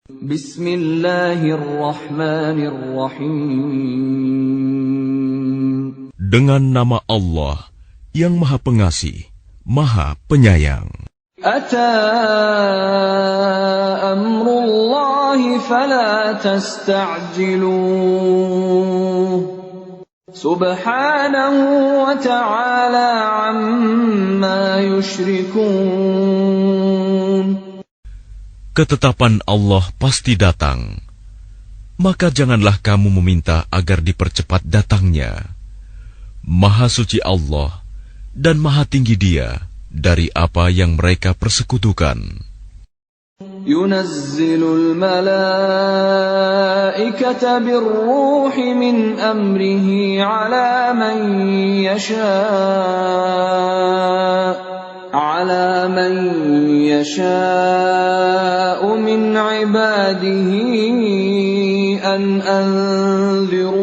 Bismillahirrahmanirrahim. Dengan nama Allah yang Maha Pengasih, Maha Penyayang. Ata amrullahi fala tasta'jiluh. Subhanahu wa ta'ala amma yushrikun. Ketetapan Allah pasti datang, maka janganlah kamu meminta agar dipercepat datangnya. Maha suci Allah dan maha tinggi Dia dari apa yang mereka persekutukan. Yunazzilul malaikata birruhi min amrihi ala man yasha'u min ibadihi an anziru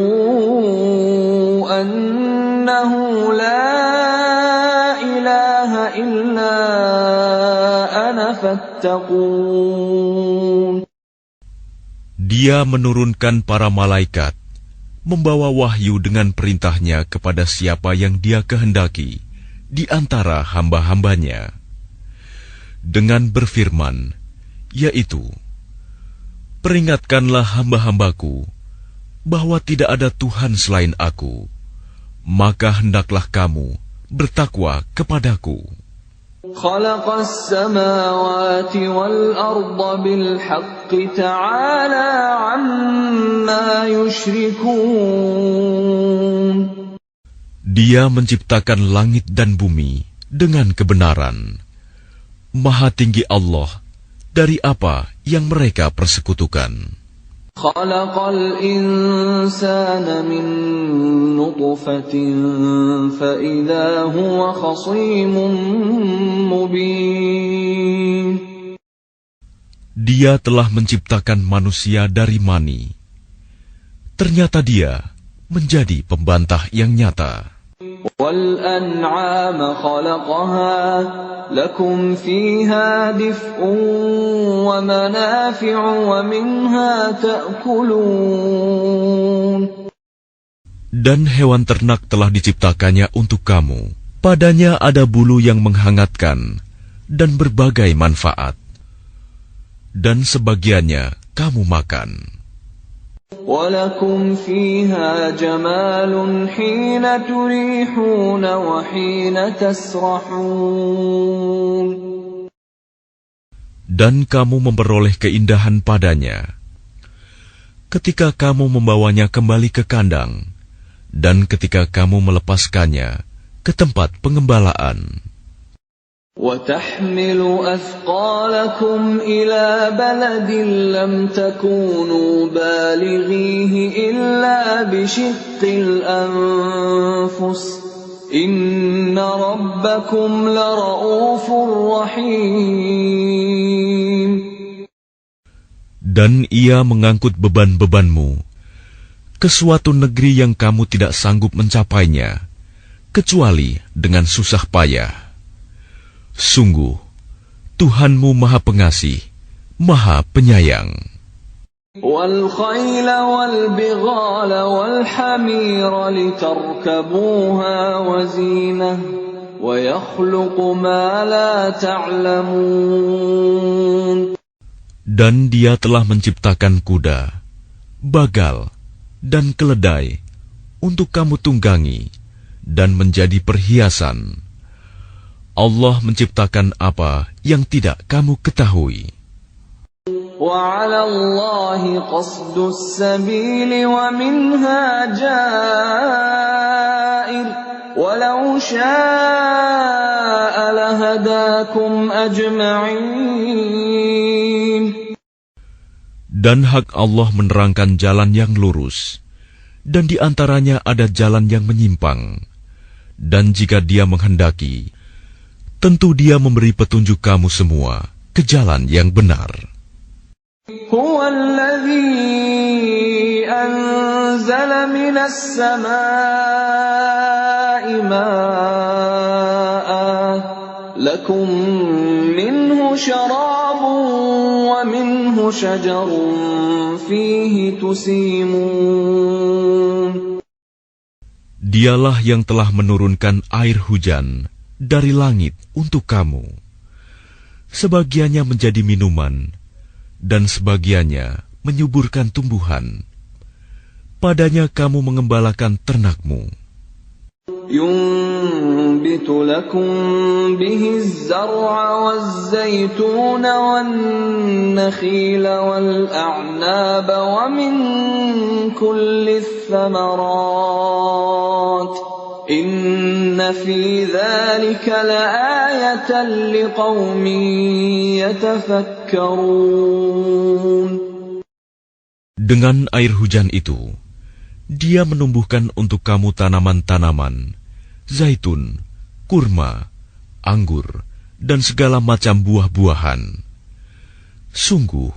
annahu la ilaha illa ana fattaqun. Dia menurunkan para malaikat, membawa wahyu dengan perintahnya kepada siapa yang Dia kehendaki di antara hamba-hambanya, dengan berfirman, yaitu, peringatkanlah hamba-hambaku bahwa tidak ada Tuhan selain Aku, maka hendaklah kamu bertakwa kepadaku. Khalaqas samawati wal arda bil haqqi ta'ala amma yushrikun. Dia menciptakan langit dan bumi dengan kebenaran. Maha tinggi Allah dari apa yang mereka persekutukan. Khalaqal insana min nutfatin fa idza huwa khasimun mubin. Dia telah menciptakan manusia dari mani. Ternyata dia menjadi pembantah yang nyata. Wal an'ama khalaqaha lakum fiha dif'un wa manafi'u wa minha ta'kulun. Dan hewan ternak telah diciptakannya untuk kamu. Padanya ada bulu yang menghangatkan dan berbagai manfaat. Dan sebagiannya kamu makan. وَلَكُمْ فِيهَا جَمَالٌ حِينَ تُرِيحُونَ وَحِينَ تَسْرَحُونَ. Dan kamu memperoleh keindahan padanya ketika kamu membawanya kembali ke kandang dan ketika kamu melepaskannya ke tempat pengembalaan. وَتَحْمِلُ أَثْقَالَكُمْ إِلَى بَلَدٍ لَّمْ تَكُونُوا بَالِغِيهِ إِلَّا بِشِقِّ الْأَنفُسِ إِنَّ رَبَّكُمْ لَرَءُوفٌ رَّحِيمٌ. Dan ia mengangkut beban-bebanmu ke suatu negeri yang kamu tidak sanggup mencapainya, kecuali dengan susah payah. Sungguh, Tuhanmu Maha Pengasih, Maha Penyayang. وَالْخَيْلَ وَالْبِغَالَ وَالْحَمِيرَ لِتَرْكَبُوهَا وَزِينَةً وَيَخْلُقُ مَا لَا تَعْلَمُونَ. Dan Dia telah menciptakan kuda, bagal, dan keledai untuk kamu tunggangi dan menjadi perhiasan. Allah menciptakan apa yang tidak kamu ketahui. وَعَلَى اللَّهِ قَصْدُ السَّبِيلِ وَمِنْهَا جَائِرٌ وَلَوْ شَاءَ لَهَدَاكُمْ أَجْمَعِينَ. Dan hak Allah menerangkan jalan yang lurus, dan di antaranya ada jalan yang menyimpang. Dan jika Dia menghendaki, tentu Dia memberi petunjuk kamu semua ke jalan yang benar. Huwa alladhi anzala minas samaa'i maa'a لكم منه شراب ومنه شجر فيه تسيمون. Dialah yang telah menurunkan air hujan dari langit untuk kamu. Sebagiannya menjadi minuman, dan sebagiannya menyuburkan tumbuhan. Padanya kamu mengembalakan ternakmu. ينبت لكم به الزرع والزيتون والنخيل والأعناب ومن كل الثمرات إن في ذلك لآية لقوم يتفكرون. Dengan air hujan itu, Dia menumbuhkan untuk kamu tanaman-tanaman, zaitun, kurma, anggur, dan segala macam buah-buahan. Sungguh,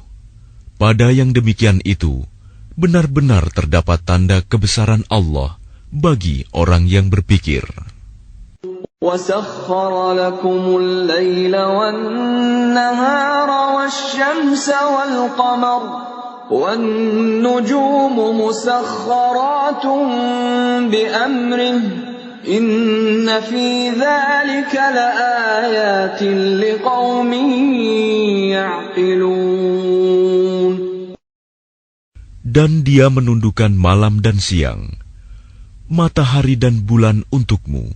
pada yang demikian itu, benar-benar terdapat tanda kebesaran Allah bagi orang yang berpikir. وَسَخَّرَ لَكُمُ اللَّيْلَ وَالنَّهَارَ وَالشَّمْسَ وَالْقَمَرَ وَالنُّجُومُ مُسَخَّرَاتٌ بِأَمْرِهِ إِنَّ فِي ذَلِكَ لَآيَاتٍ لِقَوْمٍ يَعْقِلُونَ. Dan Dia menundukkan malam dan siang, matahari dan bulan untukmu,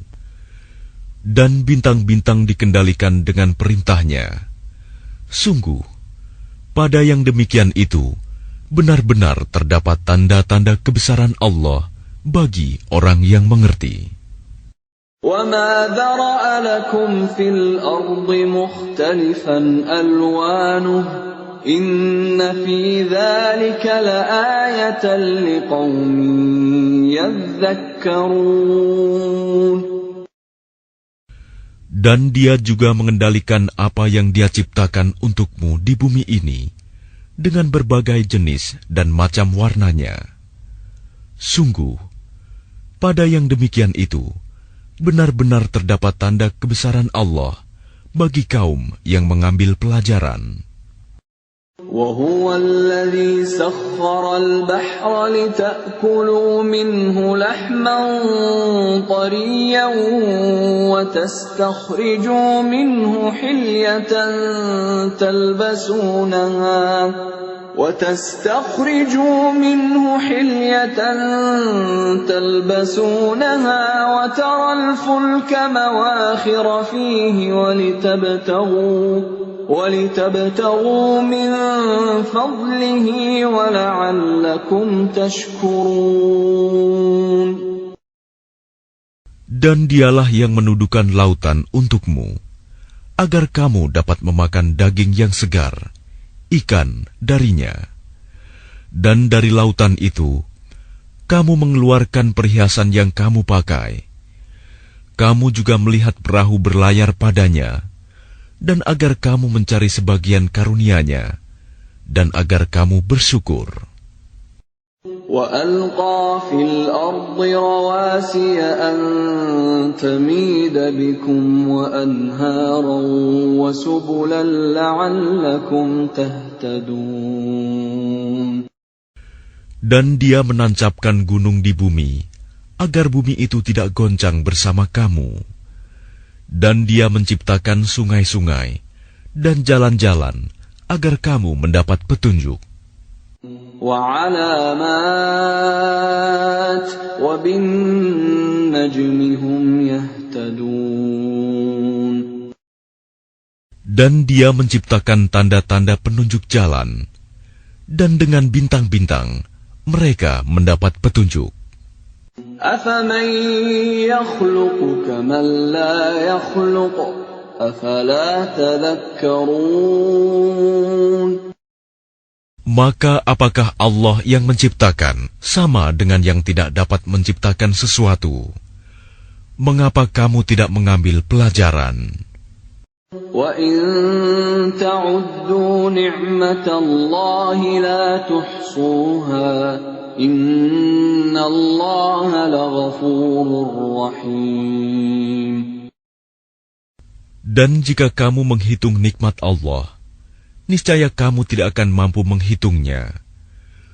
dan bintang-bintang dikendalikan dengan perintahnya. Sungguh, pada yang demikian itu, benar-benar terdapat tanda-tanda kebesaran Allah bagi orang yang mengerti. وَمَا ذَرَأَ لَكُمْ فِي الْأَرْضِ مُخْتَلِفًا أَلْوَانُهُ إِنَّ فِي ذَلِكَ لَآيَةً لِقَوْمٍ يَذَّكَّرُونَ. Dan Dia juga mengendalikan apa yang Dia ciptakan untukmu di bumi ini dengan berbagai jenis dan macam warnanya. Sungguh, pada yang demikian itu, benar-benar terdapat tanda kebesaran Allah bagi kaum yang mengambil pelajaran. وَهُوَ الَّذِي سَخَّرَ الْبَحْرَ لِتَأْكُلُوا مِنْهُ لَحْمًا طَرِيًّا وَتَسْتَخْرِجُوا مِنْهُ حِلْيَةً تَلْبَسُونَهَا وَتَرَى الْفُلْكَ مَوَاخِرَ فِيهِ وَلِتَبْتَغُوا مِنْ فَضْلِهِ وَلَعَلَّكُمْ تَشْكُرُونَ. Dan Dialah yang menundukkan lautan untukmu, agar kamu dapat memakan daging yang segar, ikan darinya. Dan dari lautan itu, kamu mengeluarkan perhiasan yang kamu pakai. Kamu juga melihat perahu berlayar padanya, dan agar kamu mencari sebagian karunia-Nya, dan agar kamu bersyukur. وَأَلْقَى فِي الْأَرْضِ رَوَاسِيَ أَن تَمِيدَ بِكُمْ وَأَنْهَارًا وَسُبُلًا لَعَلَّكُمْ تَهْتَدُونَ. Dan Dia menancapkan gunung di bumi, agar bumi itu tidak goncang bersama kamu. Dan Dia menciptakan sungai-sungai dan jalan-jalan agar kamu mendapat petunjuk. وَعَلَامَاتٍ وَبِالنَّجْمِ هُمْ يَهْتَدُونَ. Dan Dia menciptakan tanda-tanda penunjuk jalan, dan dengan bintang-bintang mereka mendapat petunjuk. أَفَمَن يَخْلُقُ كَمَن لَّا يَخْلُقُ أَفَلَا تَذَكَّرُونَ. Maka apakah Allah yang menciptakan sama dengan yang tidak dapat menciptakan sesuatu? Mengapa kamu tidak mengambil pelajaran? وَإِن تَعُدُّوا نِعْمَةَ اللَّهِ لَا تُحْصُوهَا إِنَّ اللَّهَ لَغَفُورٌ رَّحِيمٌ. Dan jika kamu menghitung nikmat Allah, niscaya kamu tidak akan mampu menghitungnya.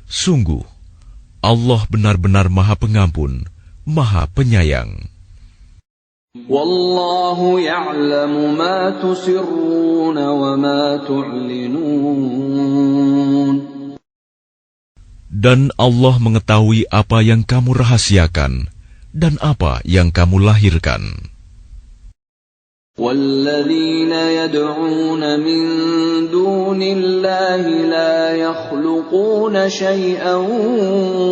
Sungguh, Allah benar-benar Maha Pengampun, Maha Penyayang. Wallahu ya'lamu ma tusirruna wa ma tu'linun. Dan Allah mengetahui apa yang kamu rahasiakan dan apa yang kamu lahirkan. وَالَّذِينَ يَدْعُونَ مِن دُونِ اللَّهِ لَا يَخْلُقُونَ شَيْئًا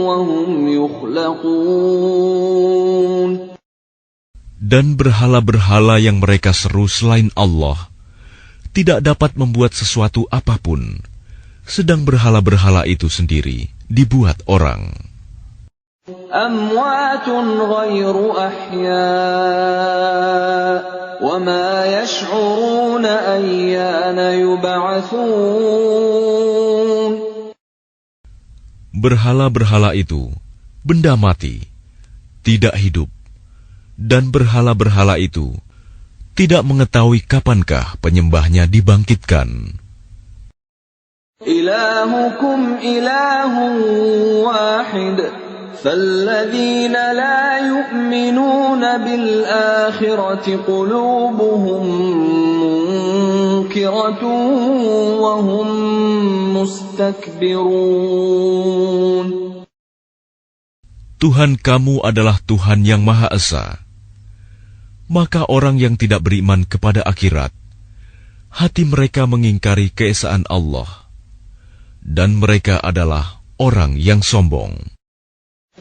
وَهُمْ يُخْلَقُونَ. Dan berhala-berhala yang mereka seru selain Allah tidak dapat membuat sesuatu apapun, sedang berhala-berhala itu sendiri dibuat orang. أَمْوَاتٌ غَيْرُ أَحْيَاءٍ وَمَا يَشْعُرُونَ أَيَّانَ يُبْعَثُونَ. Berhala-berhala itu benda mati, tidak hidup, dan berhala-berhala itu tidak mengetahui kapankah penyembahnya dibangkitkan. إِلَٰهُكُمْ إِلَٰهٌ وَاحِدٌ فَالَّذِينَ لَا يُؤْمِنُونَ بِالْآخِرَةِ قُلُوبُهُم مُّنكِرَةٌ وَهُم مُّسْتَكْبِرُونَ. Tuhan kamu adalah Tuhan yang Maha Esa. Maka orang yang tidak beriman kepada akhirat, hati mereka mengingkari keesaan Allah, dan mereka adalah orang yang sombong.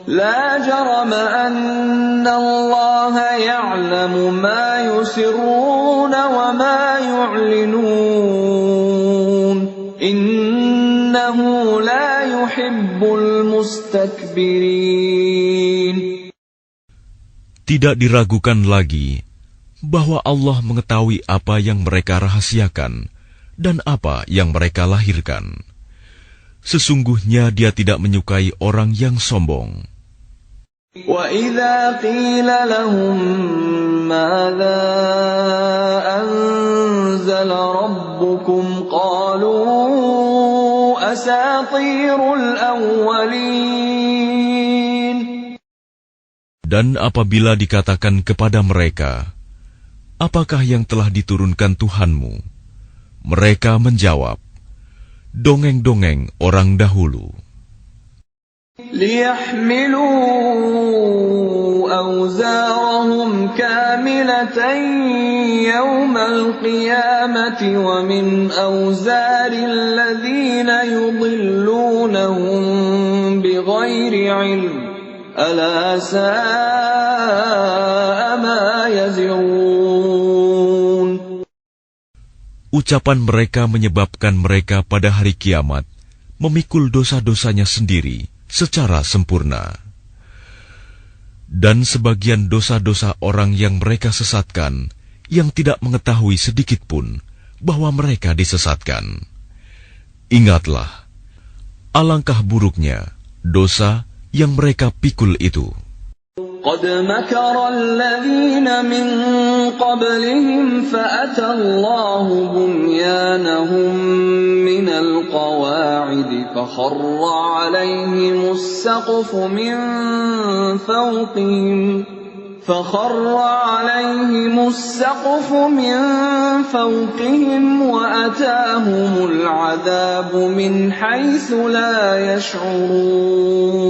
لا جرم أن الله يعلم ما يسرون وما يعلنون إنه لا يحب المستكبرين. Tidak diragukan lagi bahwa Allah mengetahui apa yang mereka rahasiakan dan apa yang mereka lahirkan. Sesungguhnya Dia tidak menyukai orang yang sombong. وَإِذَا قِيلَ لَهُم مَّاذَا أَنزَلَ رَبُّكُمْ قَالُوا أَسَاطِيرُ الْأَوَّلِينَ. Dan apabila dikatakan kepada mereka, apakah yang telah diturunkan Tuhanmu? Mereka menjawab, dongeng-dongeng orang dahulu. لِيَحْمِلُوا أَوْزَارَهُمْ كَامِلَةً يَوْمَ الْقِيَامَةِ وَمِنْ أَوْزَارِ الَّذِينَ يُضِلُّونَهُم بِغَيْرِ عِلْمٍ أَلَا سَاءَ مَا يَزِرُونَ. Ucapan mereka menyebabkan mereka pada hari kiamat memikul dosa-dosanya sendiri secara sempurna. Dan sebagian dosa-dosa orang yang mereka sesatkan, yang tidak mengetahui sedikit pun bahwa mereka disesatkan. Ingatlah, alangkah buruknya dosa yang mereka pikul itu. قد مكر الذين من قبلهم فأتى الله بنيانهم من القواعد فخر عليهم السقف من فوقهم وأتاهم العذاب من حيث لا يشعرون.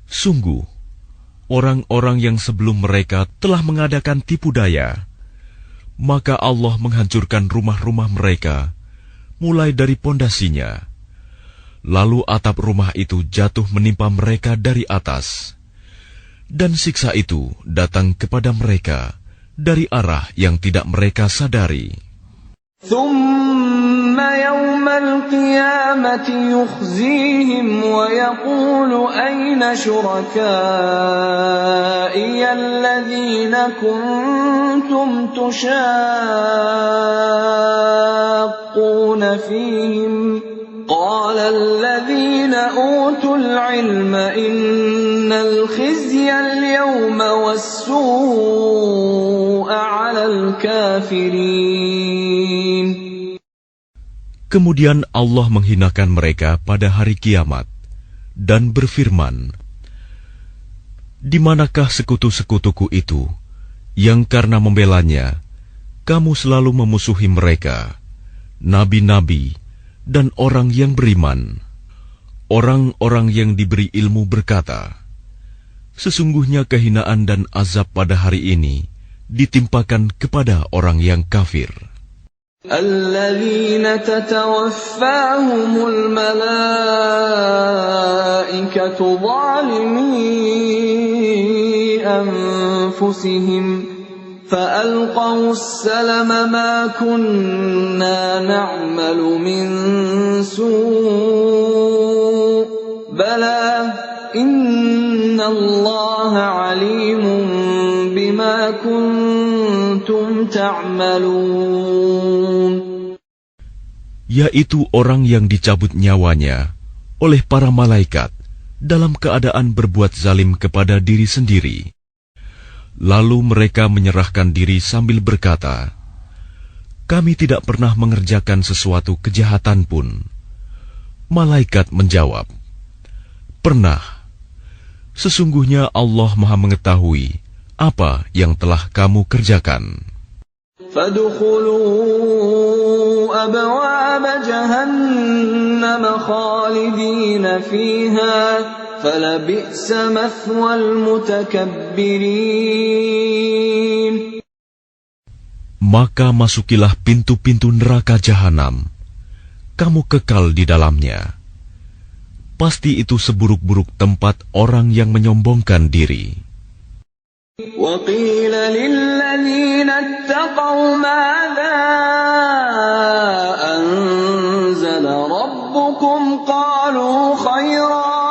Sungguh, orang-orang yang sebelum mereka telah mengadakan tipu daya, maka Allah menghancurkan rumah-rumah mereka, mulai dari pondasinya. Lalu atap rumah itu jatuh menimpa mereka dari atas, dan siksa itu datang kepada mereka dari arah yang tidak mereka sadari. ثم يوم القيامة يخزيهم ويقول أين شركائي الذين كنتم تشاقون فيهم قال الذين أوتوا العلم إن الخزي اليوم والسوء عَلَى الْكَافِرِينَ. Kemudian Allah menghinakan mereka pada hari kiamat dan berfirman, "Di manakah sekutu-sekutuku itu yang karena membelanya kamu selalu memusuhi mereka, nabi-nabi dan orang yang beriman?" Orang-orang yang diberi ilmu berkata, "Sesungguhnya kehinaan dan azab pada hari ini ditimpakan kepada orang yang kafir." الَّذِينَ تَتَوَفَّاهُمُ الْمَلَائِكَةُ ظَالِمِي أَنفُسِهِمْ فَأَلْقَوُا السَّلَمَ مَا كُنَّا نَعْمَلُ مِنْ سُوءٍ بَلَى إِنَّ اللَّهَ عَلِيمٌ بِمَا كُنْتُمْ تَعْمَلُونَ. Yaitu orang yang dicabut nyawanya oleh para malaikat dalam keadaan berbuat zalim kepada diri sendiri. Lalu mereka menyerahkan diri sambil berkata, "Kami tidak pernah mengerjakan sesuatu kejahatan pun." Malaikat menjawab, "Pernah. Sesungguhnya Allah Maha mengetahui apa yang telah kamu kerjakan." فَادْخُلُوا أَبْوَابَ جَهَنَّمَ خَالِدِينَ فِيهَا فَلَبِئْسَ مَثْوَى الْمُتَكَبِّرِينَ. Maka masukilah pintu-pintu neraka jahanam. Kamu kekal di dalamnya. Pasti itu seburuk-buruk tempat orang yang menyombongkan diri. وَقِيلَ لِلَّذِينَ اتَّقَوْا مَاذَا أَنزَلَ رَبُّكُمْ قَالُوا خَيْرًا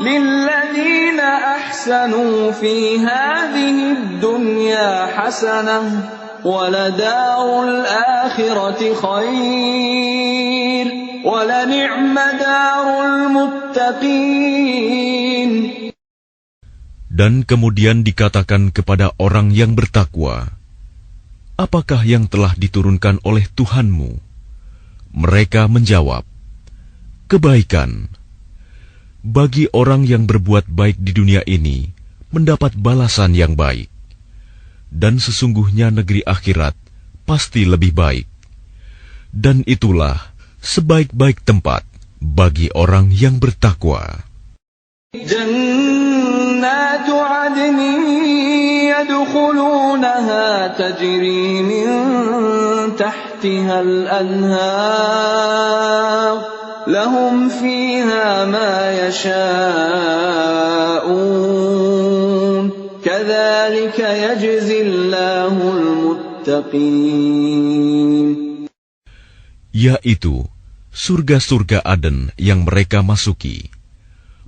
لِلَّذِينَ أَحْسَنُوا فِي هَذِهِ الدُّنْيَا حَسَنَةٌ وَلَدَارُ الْآخِرَةِ خَيْرٌ وَلَنِعْمَ دَارُ الْمُتَّقِينَ. Dan kemudian dikatakan kepada orang yang bertakwa, "Apakah yang telah diturunkan oleh Tuhanmu?" Mereka menjawab, "Kebaikan." Bagi orang yang berbuat baik di dunia ini, mendapat balasan yang baik. Dan sesungguhnya negeri akhirat pasti lebih baik. Dan itulah sebaik-baik tempat bagi orang yang bertakwa. جَنَّاتُ عَدْنٍ يَدْخُلُونَهَا تَجْرِي مِنْ تَحْتِهَا الْأَنْهَارُ لَهُمْ فِيهَا مَا يَشَاءُونَ كَذَلِكَ يَجْزِي اللَّهُ الْمُتَّقِينَ. Yaitu surga-surga Aden yang mereka masuki.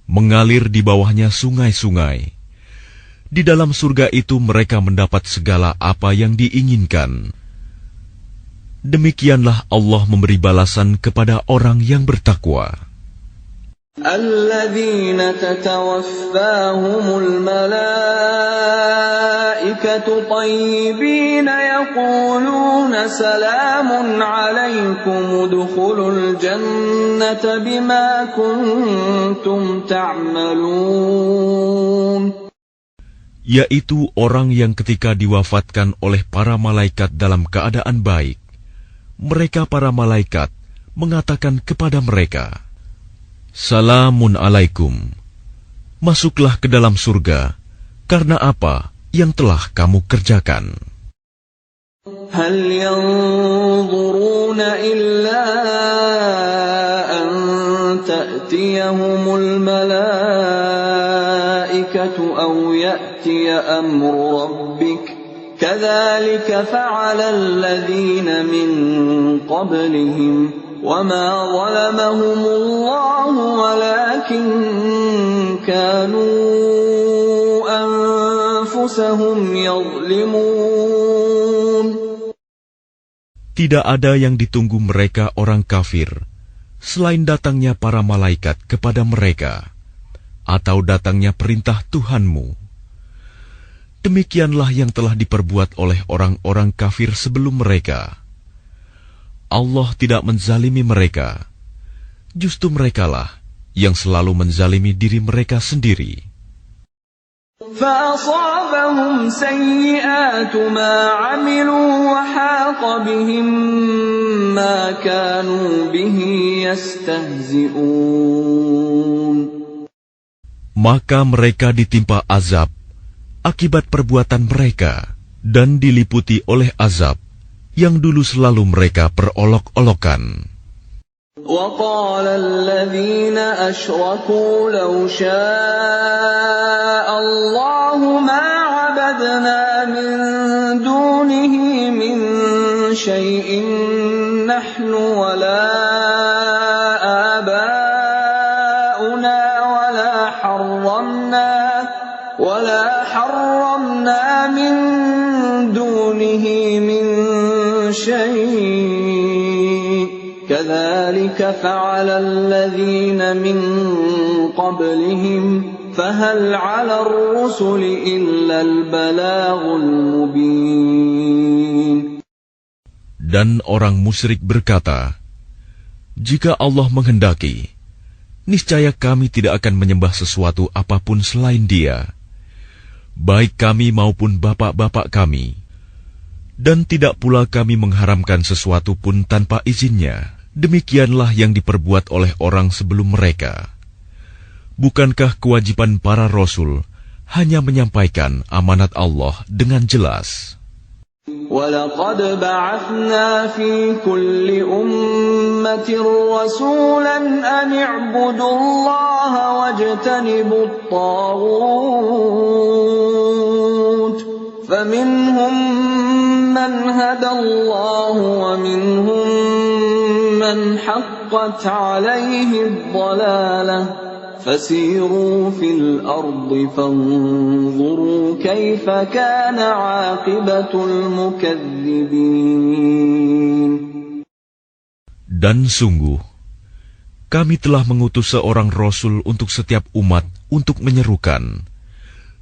Mengalir di bawahnya sungai-sungai. Di dalam surga itu mereka mendapat segala apa yang diinginkan. Demikianlah Allah memberi balasan kepada orang yang bertakwa. الَّذِينَ تَتَوَفَّاهُمُ الْمَلَائِكَةُ طَيِّبِينَ يَقُولُونَ سَلَامٌ عَلَيْكُمُ ادْخُلُوا الْجَنَّةَ بِمَا كُنتُمْ تَعْمَلُونَ. Yaitu orang yang ketika diwafatkan oleh para malaikat dalam keadaan baik, mereka para malaikat mengatakan kepada mereka, "Salamun alaikum, masuklah ke dalam surga, karena apa yang telah kamu kerjakan." هَلْ يَنظُرُونَ إِلَّا أَن تَأْتِيَهُمُ الْمَلَائِكَةُ أَوْ يَأْتِيَ أَمْرُ رَبِّكَ كَذَلِكَ فَعَلَ الَّذِينَ مِن قَبْلِهِمْ وَمَا ظَلَمَهُمُ اللَّهُ وَلَكِن كَانُوا أَنفُسَهُمْ يَظْلِمُونَ. Tidak ada yang ditunggu mereka orang kafir selain datangnya para malaikat kepada mereka atau datangnya perintah Tuhanmu. Demikianlah yang telah diperbuat oleh orang-orang kafir sebelum mereka. Allah tidak menzalimi mereka. Justru merekalah yang selalu menzalimi diri mereka sendiri. فَأَصَابَهُمْ سَيِّئَاتُ مَا عَمِلُوا وَحَاقَ بِهِم مَّا كَانُوا بِهِ يَسْتَهْزِئُونَ. Maka mereka ditimpa azab akibat perbuatan mereka dan diliputi oleh azab yang dulu selalu mereka perolok-olokan. وَقَالَ الَّذِينَ أَشْرَكُوا لَوْ شَاءَ اللَّهُ مَا عَبَدْنَا مِن دُونِهِ مِن شَيْءٍ نَّحْنُ وَلَا آبَاؤُنَا وَلَا حَرَّمْنَا مِن دُونِهِ مِن شَيْءٍ كَذَلِكَ فَعَلَ الَّذِينَ مِن قَبْلِهِمْ فَهَلْ عَلَى الرُّسُلِ إِلَّا الْبَلَاغُ الْمُبِينُ. Dan orang musyrik berkata, jika Allah menghendaki, niscaya kami tidak akan menyembah sesuatu apapun selain Dia, baik kami maupun bapak-bapak kami, dan tidak pula kami mengharamkan sesuatu pun tanpa izinnya. Demikianlah yang diperbuat oleh orang sebelum mereka. Bukankah kewajiban para rasul hanya menyampaikan amanat Allah dengan jelas? وَلَقَدْ بَعَثْنَا فِي كُلِّ أُمَّةٍ رَّسُولًا أَنِ اعْبُدُوا اللَّهَ وَاجْتَنِبُوا الطَّاغُوتَ فَمِنْهُم مَّنْ هَدَى اللَّهُ وَمِنْهُم مَّنْ حَقَّتْ عَلَيْهِ الضَّلَالَةُ فَسِيرُوا فِي الْأَرْضِ فَانظُرُوا كَيْفَ كَانَ عَاقِبَةُ الْمُكَذِّبِينَ. Dan sungguh, kami telah mengutus seorang Rasul untuk setiap umat untuk menyerukan,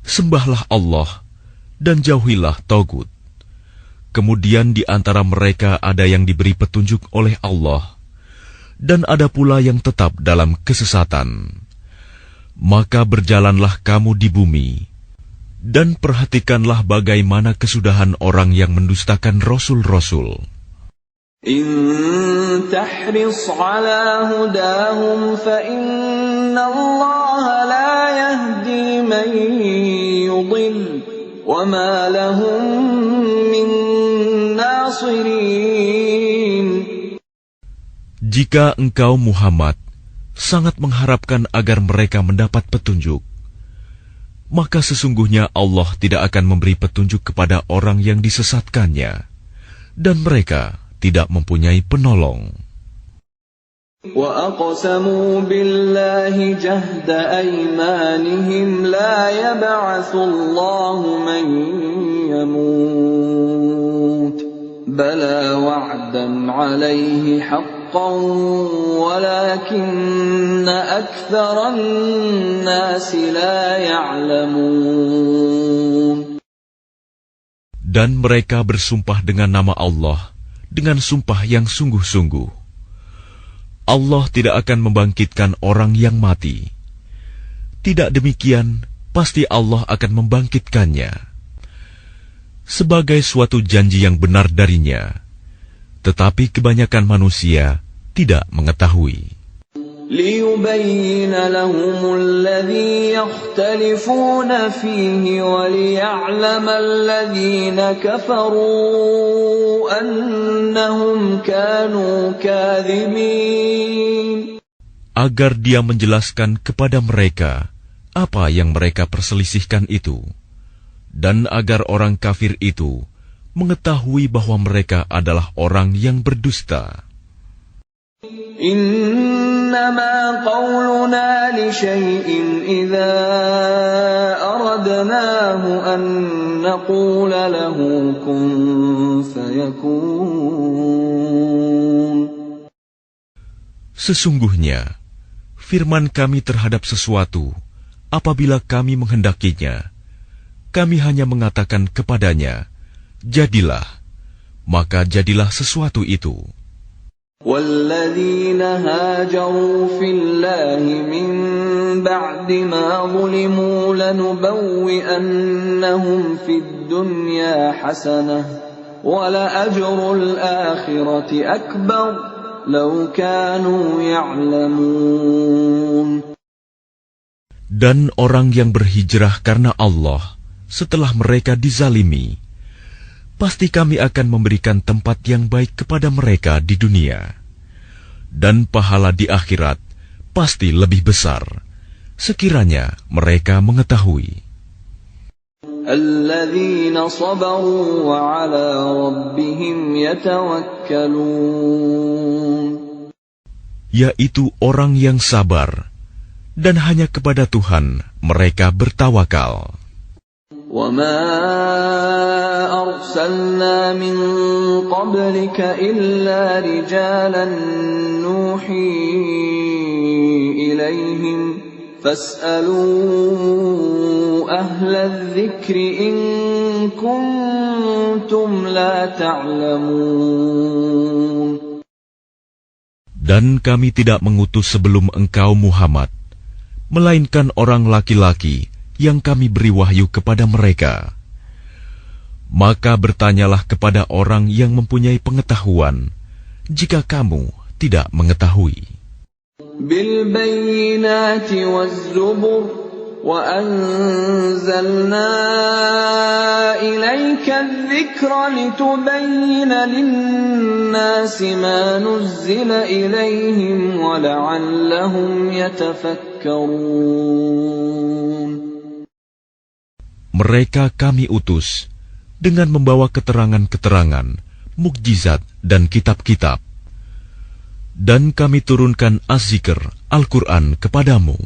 sembahlah Allah dan jauhilah Tagut. Kemudian di antara mereka ada yang diberi petunjuk oleh Allah, dan ada pula yang tetap dalam kesesatan. Maka berjalanlah kamu di bumi, dan perhatikanlah bagaimana kesudahan orang yang mendustakan Rasul-Rasul. إن تحرص على هداهم فإن الله لا يهدي من يضل وما لهم من ناصرين. Jika engkau Muhammad sangat mengharapkan agar mereka mendapat petunjuk, maka sesungguhnya Allah tidak akan memberi petunjuk kepada orang yang disesatkannya, dan mereka tidak mempunyai penolong. وَأَقْسَمُوا بِاللَّهِ جَهْدَ أَيْمَانِهِمْ لَا يَبْعَثُ اللَّهُ مَن يَمُوتُ بَلَىٰ وَعْدًا عَلَيْهِ حَقًّا وَلَٰكِنَّ أَكْثَرَ النَّاسِ لَا يَعْلَمُونَ. Dan mereka bersumpah dengan nama Allah dengan sumpah yang sungguh-sungguh. Allah tidak akan membangkitkan orang yang mati. Tidak demikian, pasti Allah akan membangkitkannya sebagai suatu janji yang benar darinya. Tetapi kebanyakan manusia tidak mengetahui. لِيُبَيِّنَ لَهُمُ الَّذِي يَخْتَلِفُونَ فِيهِ وَلِيَعْلَمَ الَّذِينَ كَفَرُوا أَنَّهُمْ كَانُوا كَاذِبِينَ. Agar Dia menjelaskan kepada mereka apa yang mereka perselisihkan itu, dan agar orang kafir itu mengetahui bahwa mereka adalah orang yang berdusta. إِنَّمَا قَوْلُنَا لِشَيْءٍ إِذَا أَرَدْنَاهُ أَن نَّقُولَ لَهُ كُن فَيَكُونُ. Sesungguhnya, firman kami terhadap sesuatu, apabila kami menghendakinya, kami hanya mengatakan kepadanya, jadilah, maka jadilah sesuatu itu. وَالَّذِينَ هَاجَرُوا فِي اللَّهِ مِن بَعْدِ مَا ظُلِمُوا لَنُبَوِّئَنَّهُمْ فِي الدُّنْيَا حَسَنَةً وَلَأَجْرُ الْآخِرَةِ أَكْبَرُ لَوْ كَانُوا يَعْلَمُونَ. Dan orang yang berhijrah karena Allah setelah mereka dizalimi, pasti kami akan memberikan tempat yang baik kepada mereka di dunia. Dan pahala di akhirat pasti lebih besar, sekiranya mereka mengetahui. الَّذِينَ صَبَرُوا وَعَلَى رَبِّهِمْ يَتَوَكَّلُونَ. Yaitu orang yang sabar, dan hanya kepada Tuhan mereka bertawakal. وَمَا أَرْسَلْنَا مِن قَبْلِكَ إِلَّا رِجَالًا نُّوحِي إِلَيْهِمْ فَاسْأَلُوا أَهْلَ الذِّكْرِ إِن كُنتُمْ لَا تَعْلَمُونَ. Dan kami tidak mengutus sebelum engkau Muhammad, melainkan orang laki-laki yang kami beri wahyu kepada mereka. Maka bertanyalah kepada orang yang mempunyai pengetahuan, jika kamu tidak mengetahui. بِالْبَيِّنَاتِ وَالزُّبُرِ وَأَنزَلْنَا إِلَيْكَ الذِّكْرَ لِتُبَيِّنَ لِلنَّاسِ مَا نُزِّلَ إِلَيْهِمْ وَلَعَلَّهُمْ يَتَفَكَّرُونَ. Mereka kami utus dengan membawa keterangan-keterangan, mukjizat dan kitab-kitab. Dan kami turunkan Az-Zikr, Al-Quran kepadamu,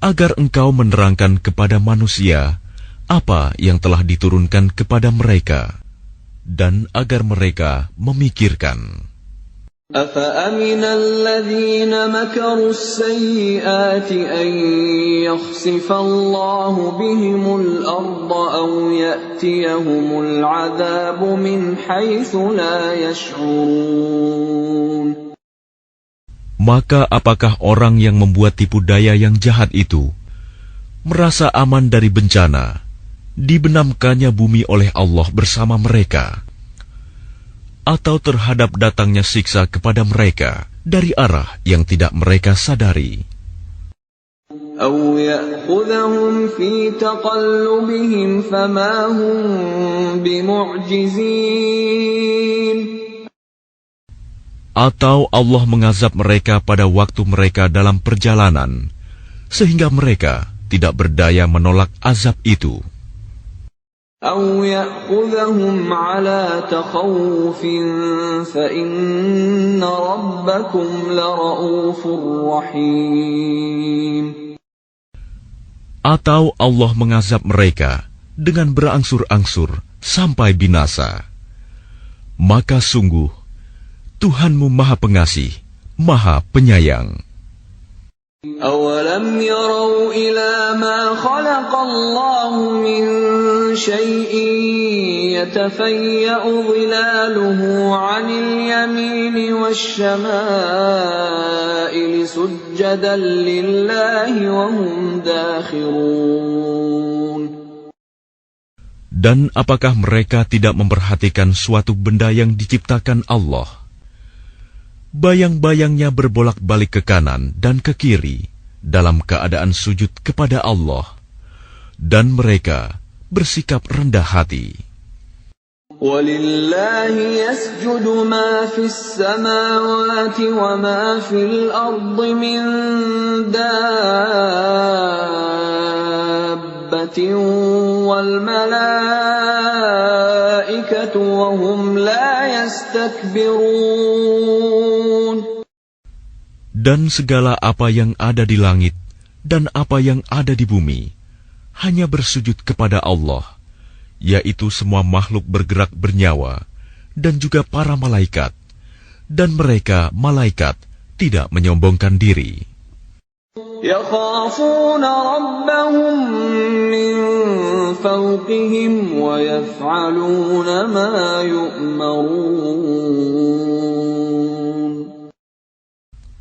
agar engkau menerangkan kepada manusia apa yang telah diturunkan kepada mereka, dan agar mereka memikirkan. أَفَأَمِنَ الَّذِينَ مَكَرُوا السَّيِّئَاتِ أَن يَخْسِفَ اللَّهُ بِهِمُ الْأَرْضَ أَوْ يَأْتِيَهُمُ الْعَذَابُ مِنْ حَيْثُ لَا يَشْعُرُونَ. Maka apakah orang yang membuat tipu daya yang jahat itu merasa aman dari bencana, dibenamkannya bumi oleh Allah bersama mereka, atau terhadap datangnya siksa kepada mereka dari arah yang tidak mereka sadari? أَوْ يَأْخُذَهُمْ فِي تَقَلُّبِهِمْ فَمَا هُمْ بِمُعْجِزِينَ. Atau Allah mengazab mereka pada waktu mereka dalam perjalanan, sehingga mereka tidak berdaya menolak azab itu. أَوْ يَأْخُذَهُمْ عَلَى تَخَوُّفٍ فَإِنَّ رَبَّكُمْ لَرَءُوفٌ رَحِيمٌ. Atau Allah mengazab mereka dengan berangsur-angsur sampai binasa. Maka sungguh Tuhanmu Maha Pengasih, Maha Penyayang. أَوَلَمْ يَرَوْا إِلَى مَا خَلَقَ اللَّهُ مِنْ شَيْءٍ يَتَفَيَّأُ ظِلَالُهُ عَنِ الْيَمِينِ وَالشَّمَائِلِ سُجَّدًا لِلَّهِ وَهُمْ دَاخِرُونَ. Dan apakah mereka tidak memperhatikan suatu benda yang diciptakan Allah? Bayang-bayangnya berbolak-balik ke kanan dan ke kiri dalam keadaan sujud kepada Allah, dan mereka bersikap rendah hati. وَلِلَّهِ يَسْجُدُ مَا فِي السَّمَاوَاتِ وَمَا فِي الْأَرْضِ مِن دَابَّةٍ وَالْمَلَائِكَةُ وَهُمْ لَا يَسْتَكْبِرُونَ. Dan segala apa yang ada di langit dan apa yang ada di bumi hanya bersujud kepada Allah, yaitu semua makhluk bergerak bernyawa dan juga para malaikat, dan mereka malaikat tidak menyombongkan diri. يخافون ربهم من فوقهم ويفعلون ما يؤمرون.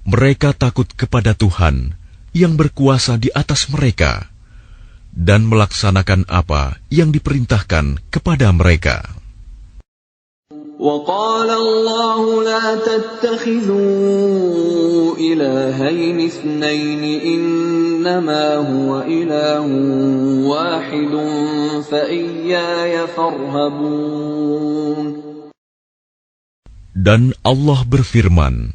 Mereka takut kepada Tuhan yang berkuasa di atas mereka dan melaksanakan apa yang diperintahkan kepada mereka. وقال الله لا تتخذوا إلهين اثنين إنما هو إله واحد فإياي فارهبون. Dan Allah berfirman,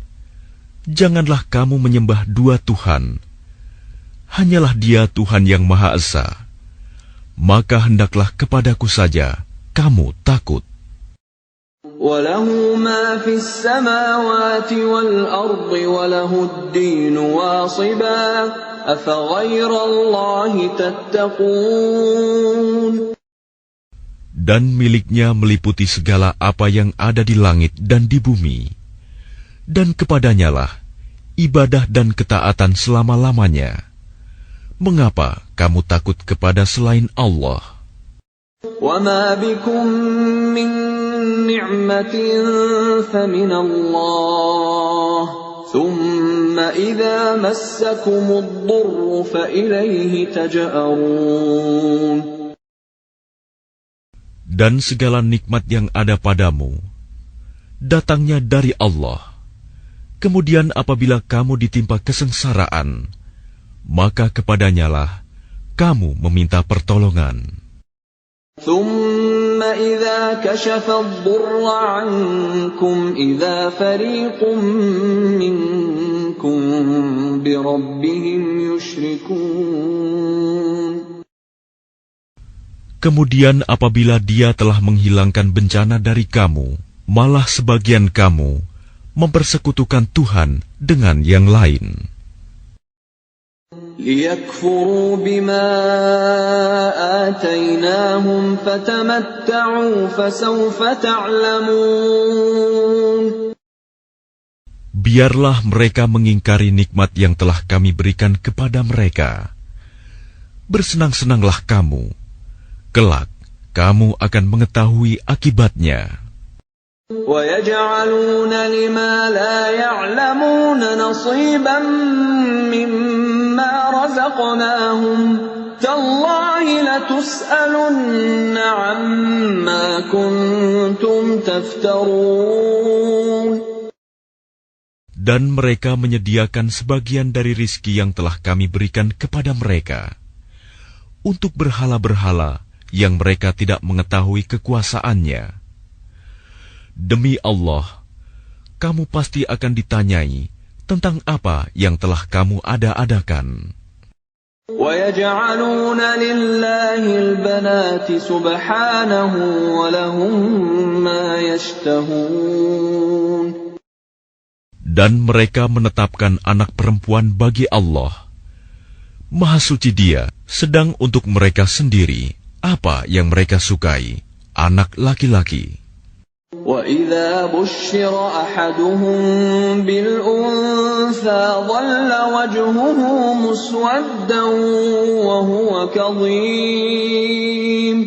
janganlah kamu menyembah dua Tuhan, hanyalah Dia Tuhan yang Maha Esa, maka hendaklah kepadaku saja kamu takut. وَلَهُ مَا فِي السَّمَاوَاتِ وَالْأَرْضِ وَلَهُ الدِّينُ وَاصِبًا أَفَغَيْرَ اللَّهِ تَتَّقُونَ. Dan miliknya meliputi segala apa yang ada di langit dan di bumi, dan kepadanyalah ibadah dan ketaatan selama-lamanya. Mengapa kamu takut kepada selain Allah? وَمَا بِكُم مِّن نِّعْمَةٍ فَمِنَ اللَّهِ ثُمَّ إِذَا مَسَّكُمُ الضُّرُّ فَإِلَيْهِ تَجْأَرُونَ. Dan segala nikmat yang ada padamu datangnya dari Allah. Kemudian apabila kamu ditimpa kesengsaraan, maka kepadanyalah kamu meminta pertolongan. ثُمَّ إِذَا كَشَفَ الضُّرَّ عَنكُمْ إِذَا فَرِيقٌ مِّنكُم بِرَبِّهِمْ يُشْرِكُونَ. Kemudian apabila Dia telah menghilangkan bencana dari kamu, malah sebagian kamu mempersekutukan Tuhan dengan yang lain. لِيَكْفُرُوا بِمَا آتَيْنَاهُمْ فَتَمَتَّعُوا فَسَوْفَ تَعْلَمُونَ. Biarlah mereka mengingkari nikmat yang telah kami berikan kepada mereka. Bersenang-senanglah kamu, kelak kamu akan mengetahui akibatnya. وَيَجْعَلُونَ لِمَا لَا يَعْلَمُونَ نَصِيبًا مِّمَّا رَزَقْنَاهُمْ تَاللَّهِ لَتُسْأَلُنَّ عَمَّا كُنتُمْ تَفْتَرُونَ. Dan mereka menyediakan sebagian dari rizki yang telah kami berikan kepada mereka untuk berhala-berhala yang mereka tidak mengetahui kekuasaannya. Demi Allah, kamu pasti akan ditanyai tentang apa yang telah kamu ada-adakan. وَيَجْعَلُونَ لِلَّهِ الْبَنَاتِ سُبْحَانَهُ وَلَهُم مَّا يَشْتَهُونَ. Dan mereka menetapkan anak perempuan bagi Allah. Maha suci Dia, sedang untuk mereka sendiri apa yang mereka sukai, anak laki-laki. وَإِذَا بُشِّرَ أَحَدُهُم بِالْأُنثَىٰ ظَلَّ وَجْهُهُ مُسْوَدًّا وَهُوَ كَظِيمٌ.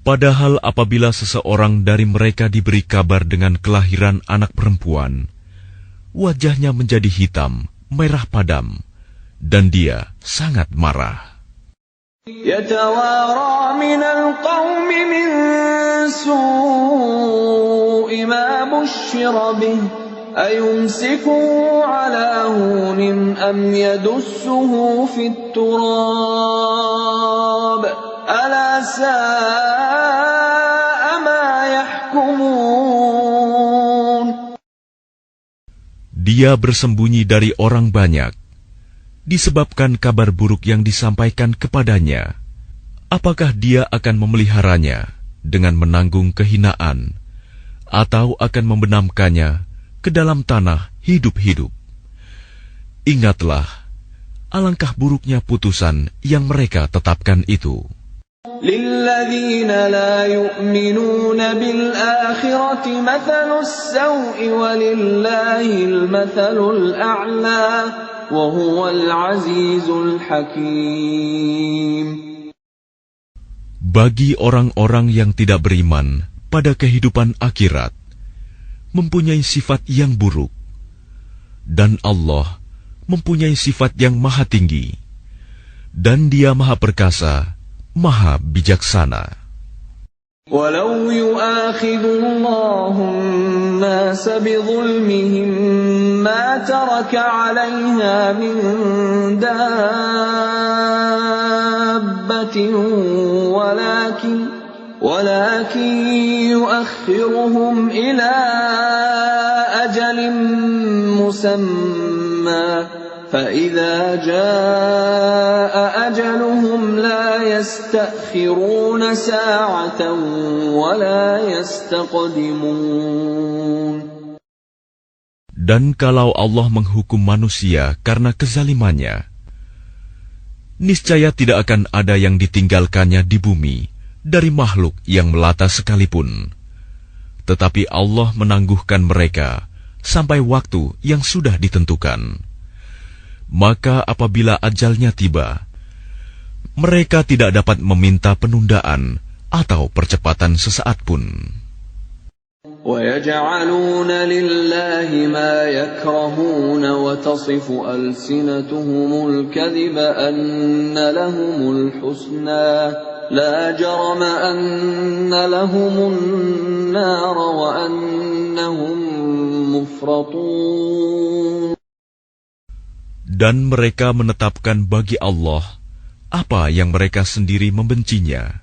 Padahal apabila seseorang dari mereka diberi kabar dengan kelahiran anak perempuan, wajahnya menjadi hitam, merah padam, dan dia sangat marah. يَتَوَارَىٰ مِنَ الْقَوْمِ مِن سُوءِ مَا بُشِّرَ بِهِ أَيُمْسِكُهُ عَلَىٰ هُونٍ أَمْ يَدُسُّهُ فِي التُّرَابِ أَلَا سَاءَ مَا يَحْكُمُونَ. Dia bersembunyi dari orang banyak disebabkan kabar buruk yang disampaikan kepadanya. Apakah dia akan memeliharanya dengan menanggung kehinaan, atau akan membenamkannya ke dalam tanah hidup-hidup? Ingatlah, alangkah buruknya putusan yang mereka tetapkan itu. لِلَّذِينَ لَا يُؤْمِنُونَ بِالْآخِرَةِ مَثَلُ السَّوْءِ وَلِلَّهِ الْمَثَلُ الْأَعْلَى وهو العزيز الحكيم. Bagi orang-orang yang tidak beriman pada kehidupan akhirat, mempunyai sifat yang buruk, dan Allah mempunyai sifat yang maha tinggi, dan Dia maha perkasa, maha bijaksana. وَلَوْ يُؤَاخِذُ اللَّهُ النَّاسَ بِظُلْمِهِمْ مَا تَرَكَ عَلَيْهَا مِنْ دَابَّةٍ وَلَكِنْ يُؤَخِّرُهُمْ إِلَى أَجَلٍ مُّسَمًّى فَإِذَا جَاءَ أَجَلُهُمْ لَا يَسْتَأْخِرُونَ سَاعَةً وَلَا يَسْتَقْدِمُونَ. Dan kalau Allah menghukum manusia karena kezalimannya, niscaya tidak akan ada yang ditinggalkannya di bumi dari makhluk yang melata sekalipun. Tetapi Allah menangguhkan mereka sampai waktu yang sudah ditentukan. Maka apabila ajalnya tiba, mereka tidak dapat meminta penundaan atau percepatan sesaat pun. وَيَجْعَلُونَ لِلَّهِ مَا يَكْرَهُونَ وَتَصِفُ أَلْسِنَتُهُمُ الْكَذِبَ أَنَّ لَهُمُ الْحُسْنَى لَا جَرَمَ أَنَّ لَهُمُ النَّارَ وَأَنَّهُمْ مُفْرَطُونَ. Dan mereka menetapkan bagi Allah apa yang mereka sendiri membencinya,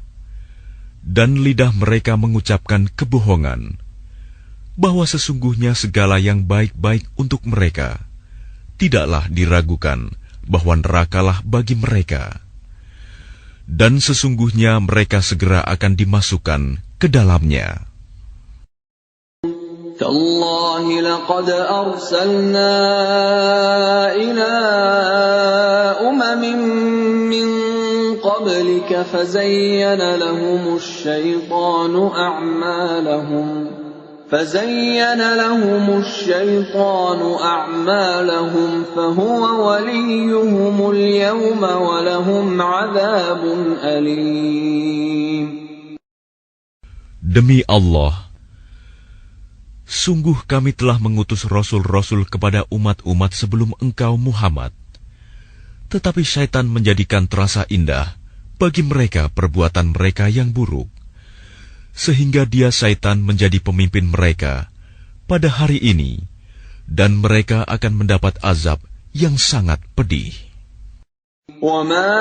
dan lidah mereka mengucapkan kebohongan, bahwa sesungguhnya segala yang baik-baik untuk mereka, tidaklah diragukan bahwa nerakalah bagi mereka, dan sesungguhnya mereka segera akan dimasukkan ke dalamnya. تَاللَّهِ لَقَدْ أَرْسَلْنَا إِلَىٰ أُمَمٍ مِّن قَبْلِكَ فَزَيَّنَ لَهُمُ الشَّيْطَانُ أَعْمَالَهُمْ فَهُوَ وَلِيُّهُمُ الْيَوْمَ وَلَهُمْ عَذَابٌ أَلِيمٌ. Demi Allah, sungguh kami telah mengutus rasul-rasul kepada umat-umat sebelum engkau Muhammad. Tetapi syaitan menjadikan terasa indah bagi mereka perbuatan mereka yang buruk, sehingga dia syaitan menjadi pemimpin mereka pada hari ini, dan mereka akan mendapat azab yang sangat pedih. وَمَا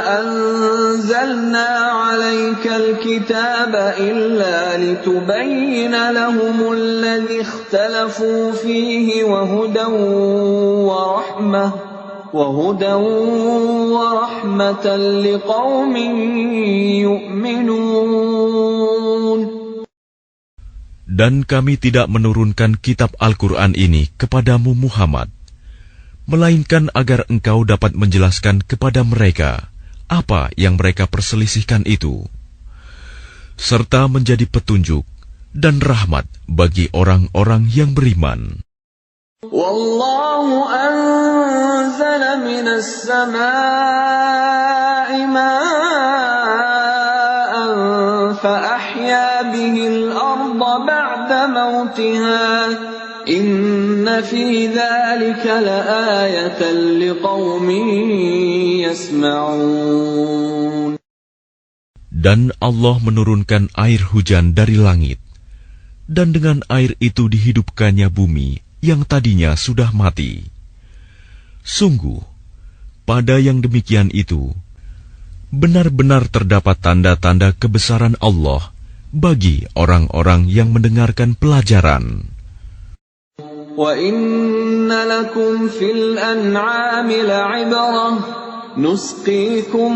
أَنزَلْنَا عَلَيْكَ الْكِتَابَ إِلَّا لِتُبَيِّنَ لَهُمُ الَّذِي اخْتَلَفُوا فِيهِ وَهُدًى وَرَحْمَةً لِقَوْمٍ يُؤْمِنُونَ. Dan kami tidak menurunkan kitab Al-Quran ini kepadamu Muhammad, melainkan agar engkau dapat menjelaskan kepada mereka apa yang mereka perselisihkan itu, serta menjadi petunjuk dan rahmat bagi orang-orang yang beriman. Wallahu anzala minas samaa'i ma'an fa ahya bihil arda ba'da mautiha. Inna fi dzalika laayatan liqaumin yasma'un. Dan Allah menurunkan air hujan dari langit, dan dengan air itu dihidupkannya bumi yang tadinya sudah mati. Sungguh, pada yang demikian itu, benar-benar terdapat tanda-tanda kebesaran Allah bagi orang-orang yang mendengarkan pelajaran. وَإِنَّ لَكُمْ فِي الْأَنْعَامِ لَعِبْرَةً نُسْقِيكُم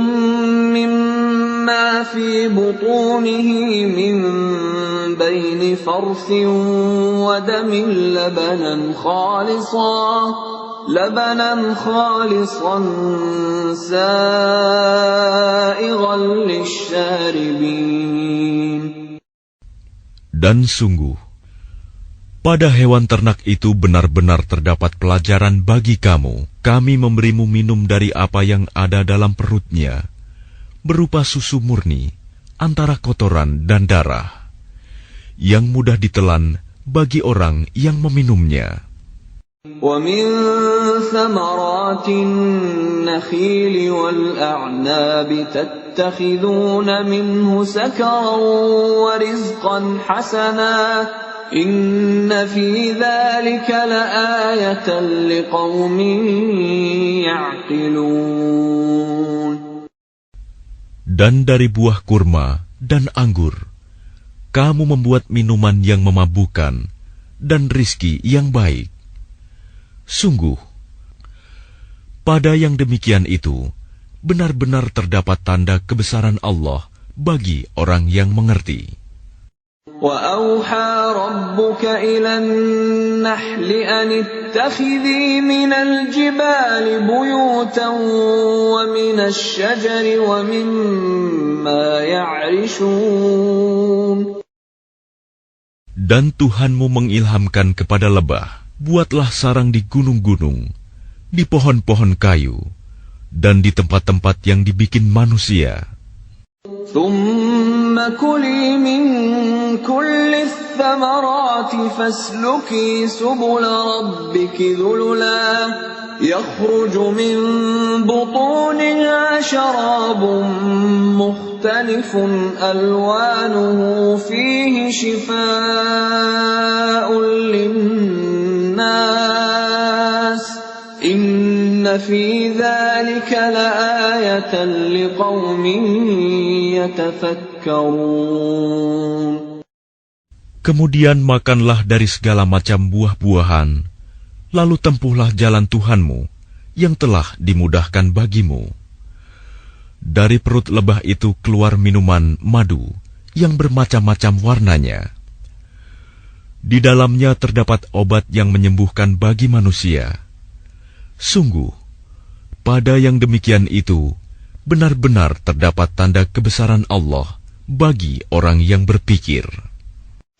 مِّمَّا فِي بُطُونِهِ مِن بَيْنِ فَرْثٍ وَدَمٍ لَبَنًا خَالِصًا سَائِغًا لِّلشَّارِبِينَ. Dan sungguh, Pada hewan ternak itu benar-benar terdapat pelajaran bagi kamu. Kami memberimu minum dari apa yang ada dalam perutnya, berupa susu murni, antara kotoran dan darah, yang mudah ditelan bagi orang yang meminumnya. وَمِن ثَمَرَاتِ النَّخِيلِ وَالْأَعْنَابِ تَتَّخِذُونَ مِنْهُ سَكَرًا وَرِزْقًا حَسَنًا إِنَّ فِي ذَلِكَ لَآيَةً لِقَوْمٍ يَعْقِلُونَ. Dan dari buah kurma dan anggur, kamu membuat minuman yang memabukkan dan rizki yang baik. Sungguh, pada yang demikian itu, benar-benar terdapat tanda kebesaran Allah bagi orang yang mengerti. وَأَوْحَى رَبُّكَ إِلَى النَّحْلِ أَنِ اتَّخِذِي مِنَ الْجِبَالِ بُيُوتًا وَمِنَ الشَّجَرِ وَمِمَّا يَعْرِشُونَ. Dan Tuhanmu mengilhamkan kepada lebah, buatlah sarang di gunung-gunung, di pohon-pohon kayu, dan di tempat-tempat yang dibikin manusia. ثُمَّ كُلِي مِن كُلِّ الثَّمَرَاتِ فَاسْلُكِي سُبُلَ رَبِّكِ ذُلُلًا يَخْرُجُ مِن بُطُونِهَا شَرَابٌ مُّخْتَلِفٌ أَلْوَانُهُ فِيهِ شِفَاءٌ لِّلنَّاسِ إِنَّ فِي ذَلِكَ لَآيَةً لِقَوْمٍ يَتَفَكَّرُونَ. Kemudian makanlah dari segala macam buah-buahan, lalu tempuhlah jalan Tuhanmu yang telah dimudahkan bagimu. Dari perut lebah itu keluar minuman madu yang bermacam-macam warnanya. Di dalamnya terdapat obat yang menyembuhkan bagi manusia. Sungguh, pada yang demikian itu, benar-benar terdapat tanda kebesaran Allah bagi orang yang berpikir.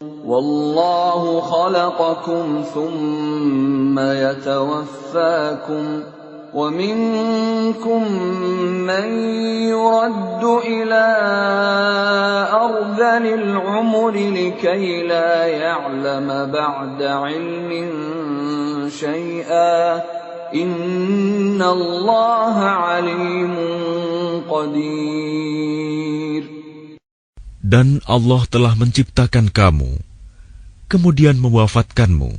Wallahu khalaqakum thumma yatawaffakum wa minkum man yuraddu ila ardhanil umri likay la ya'lama ba'da ilmin syai'a innallaha alimun qadir. Dan Allah telah menciptakan kamu, kemudian mewafatkanmu.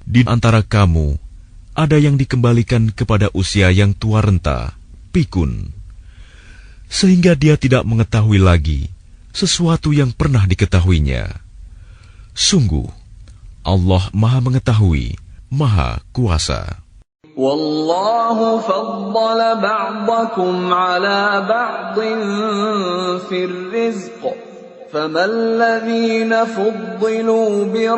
Di antara kamu, ada yang dikembalikan kepada usia yang tua renta, pikun, sehingga dia tidak mengetahui lagi sesuatu yang pernah diketahuinya. Sungguh, Allah Maha Mengetahui, Maha Kuasa. Wallahu faddala ba'dakum ala ba'din fir rizq faman ladhina fuddilu biraddi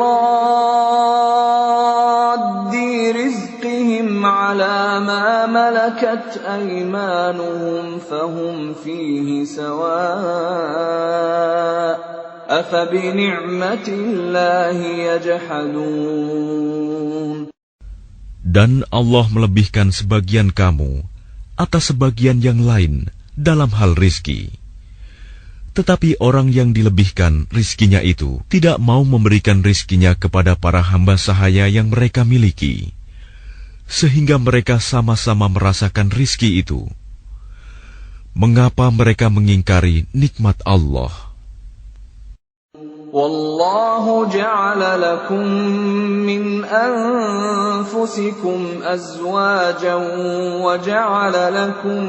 rizqihim ala ma malakat aymanuhum fahum fihi sawa' afa bi ni'matillahi yajhadun. Dan Allah melebihkan sebagian kamu atas sebagian yang lain dalam hal rizki. Tetapi orang yang dilebihkan rizkinya itu tidak mau memberikan rizkinya kepada para hamba sahaya yang mereka miliki, sehingga mereka sama-sama merasakan rizki itu. Mengapa mereka mengingkari nikmat Allah? Wallahu ja'ala lakum min anfusikum azwajan wa ja'ala lakum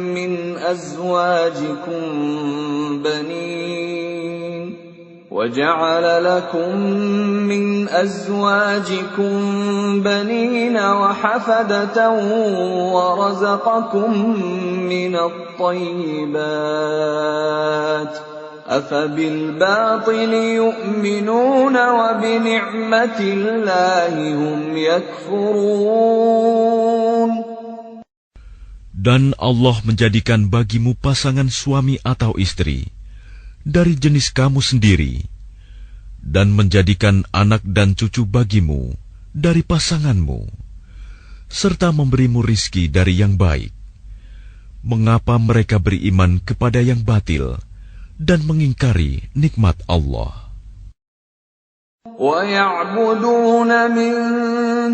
min azwajikum banin وَجَعَلَ لَكُم مِّنْ أَزْوَاجِكُم بَنِينَ وَحَفَدَةً وَرَزَقَكُم مِّنَ الطَّيِّبَاتِ أَفَبِالْبَاطِلِ يُؤْمِنُونَ وَبِنِعْمَةِ اللَّهِ هُمْ يَكْفُرُونَ. Dan Allah menjadikan bagimu pasangan suami atau istri dari jenis kamu sendiri, dan menjadikan anak dan cucu bagimu dari pasanganmu, serta memberimu rizki dari yang baik. Mengapa mereka beriman kepada yang batil dan mengingkari nikmat Allah? وَيَعْبُدُونَ مِن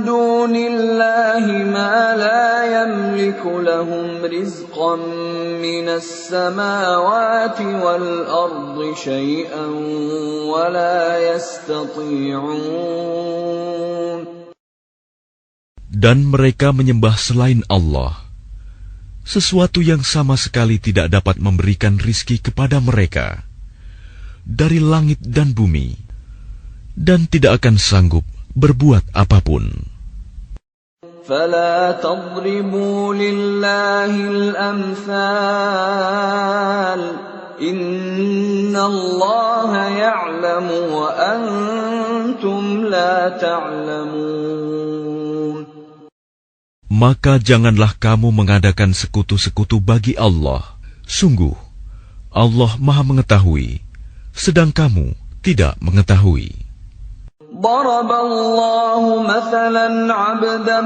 دُونِ اللَّهِ مَا لَا يَمْلِكُ لَهُمْ رِزْقًا مِّنَ السَّمَاوَاتِ وَالْأَرْضِ شَيْئًا وَلَا يَسْتَطِيعُونَ. Dan mereka menyembah selain Allah sesuatu yang sama sekali tidak dapat memberikan rizki kepada mereka dari langit dan bumi, dan tidak akan sanggup berbuat apapun. فَلَا تَضْرِبُوا لِلَّهِ الْأَمْثَالَ إِنَّ اللَّهَ يَعْلَمُ وَأَنْتُمْ لَا تَعْلَمُونَ. Maka janganlah kamu mengadakan sekutu-sekutu bagi Allah. Sungguh, Allah Maha Mengetahui, sedang kamu tidak mengetahui. ضرب الله مثلا عبدا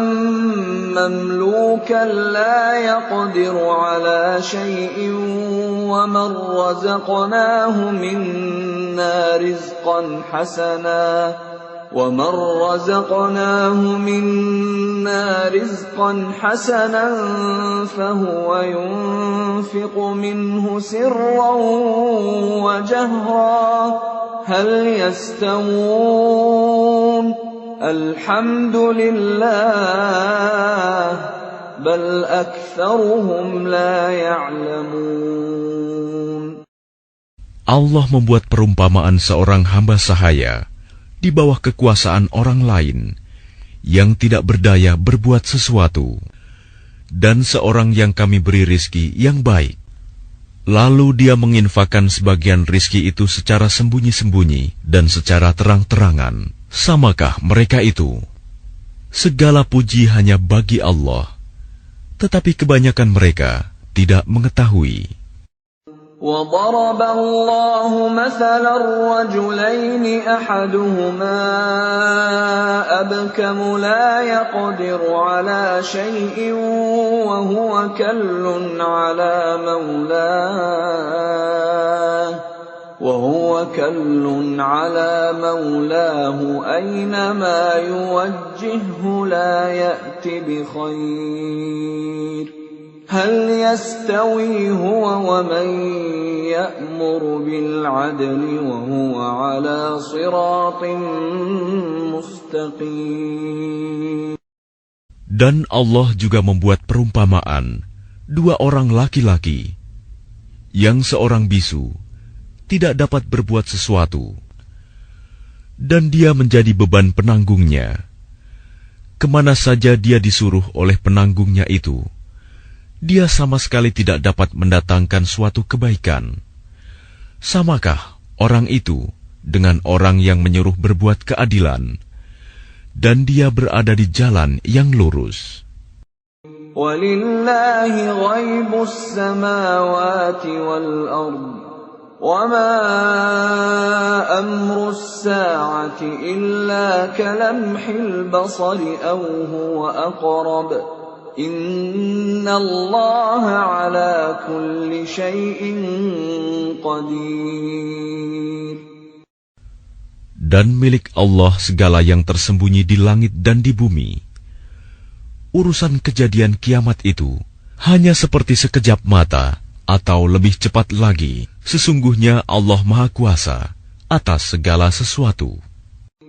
مملوكا لا يقدر على شيء ومن رزقناه منا رزقا حسنا فهو ينفق منه سرا وجهرا هل يستوون الحمد لله بل أكثرهم لا يعلمون. Allah membuat perumpamaan seorang hamba sahaya di bawah kekuasaan orang lain yang tidak berdaya berbuat sesuatu, dan seorang yang kami beri rizki yang baik. Lalu dia menginfakkan sebagian rizki itu secara sembunyi-sembunyi dan secara terang-terangan. Samakah mereka itu? Segala puji hanya bagi Allah, tetapi kebanyakan mereka tidak mengetahui. وَضَرَبَ اللَّهُ مَثَلًا رَّجُلَيْنِ أَحَدُهُمَا أَبْكَمُ لَا يَقْدِرُ عَلَى شَيْءٍ وَهُوَ كَلٌّ عَلَى مَوْلَاهُ أَيْنَمَا يُوَجِّههُّ لَا يَأْتِ بِخَيْرٍ هل يستوي هو ومن يأمر بالعدل وهو على صراط مستقيم. Dan Allah juga membuat perumpamaan dua orang laki-laki yang seorang bisu tidak dapat berbuat sesuatu dan dia menjadi beban penanggungnya. Kemana saja dia disuruh oleh penanggungnya itu, dia sama sekali tidak dapat mendatangkan suatu kebaikan. Samakah orang itu dengan orang yang menyuruh berbuat keadilan, dan dia berada di jalan yang lurus? وَلِلَّهِ غَيْبُ السَّمَاوَاتِ وَالْأَرْضِ وَمَا أَمْرُ السَّاعَةِ إِلَّا كَلَمْحِ الْبَصَرِ أَوْ هُوَ أَقْرَبُ إِنَّ اللَّهَ عَلَى كُلِّ شَيْءٍ قَدِيرٌ. Dan milik Allah segala yang tersembunyi di langit dan di bumi. Urusan kejadian kiamat itu hanya seperti sekejap mata atau lebih cepat lagi. Sesungguhnya Allah Maha Kuasa atas segala sesuatu.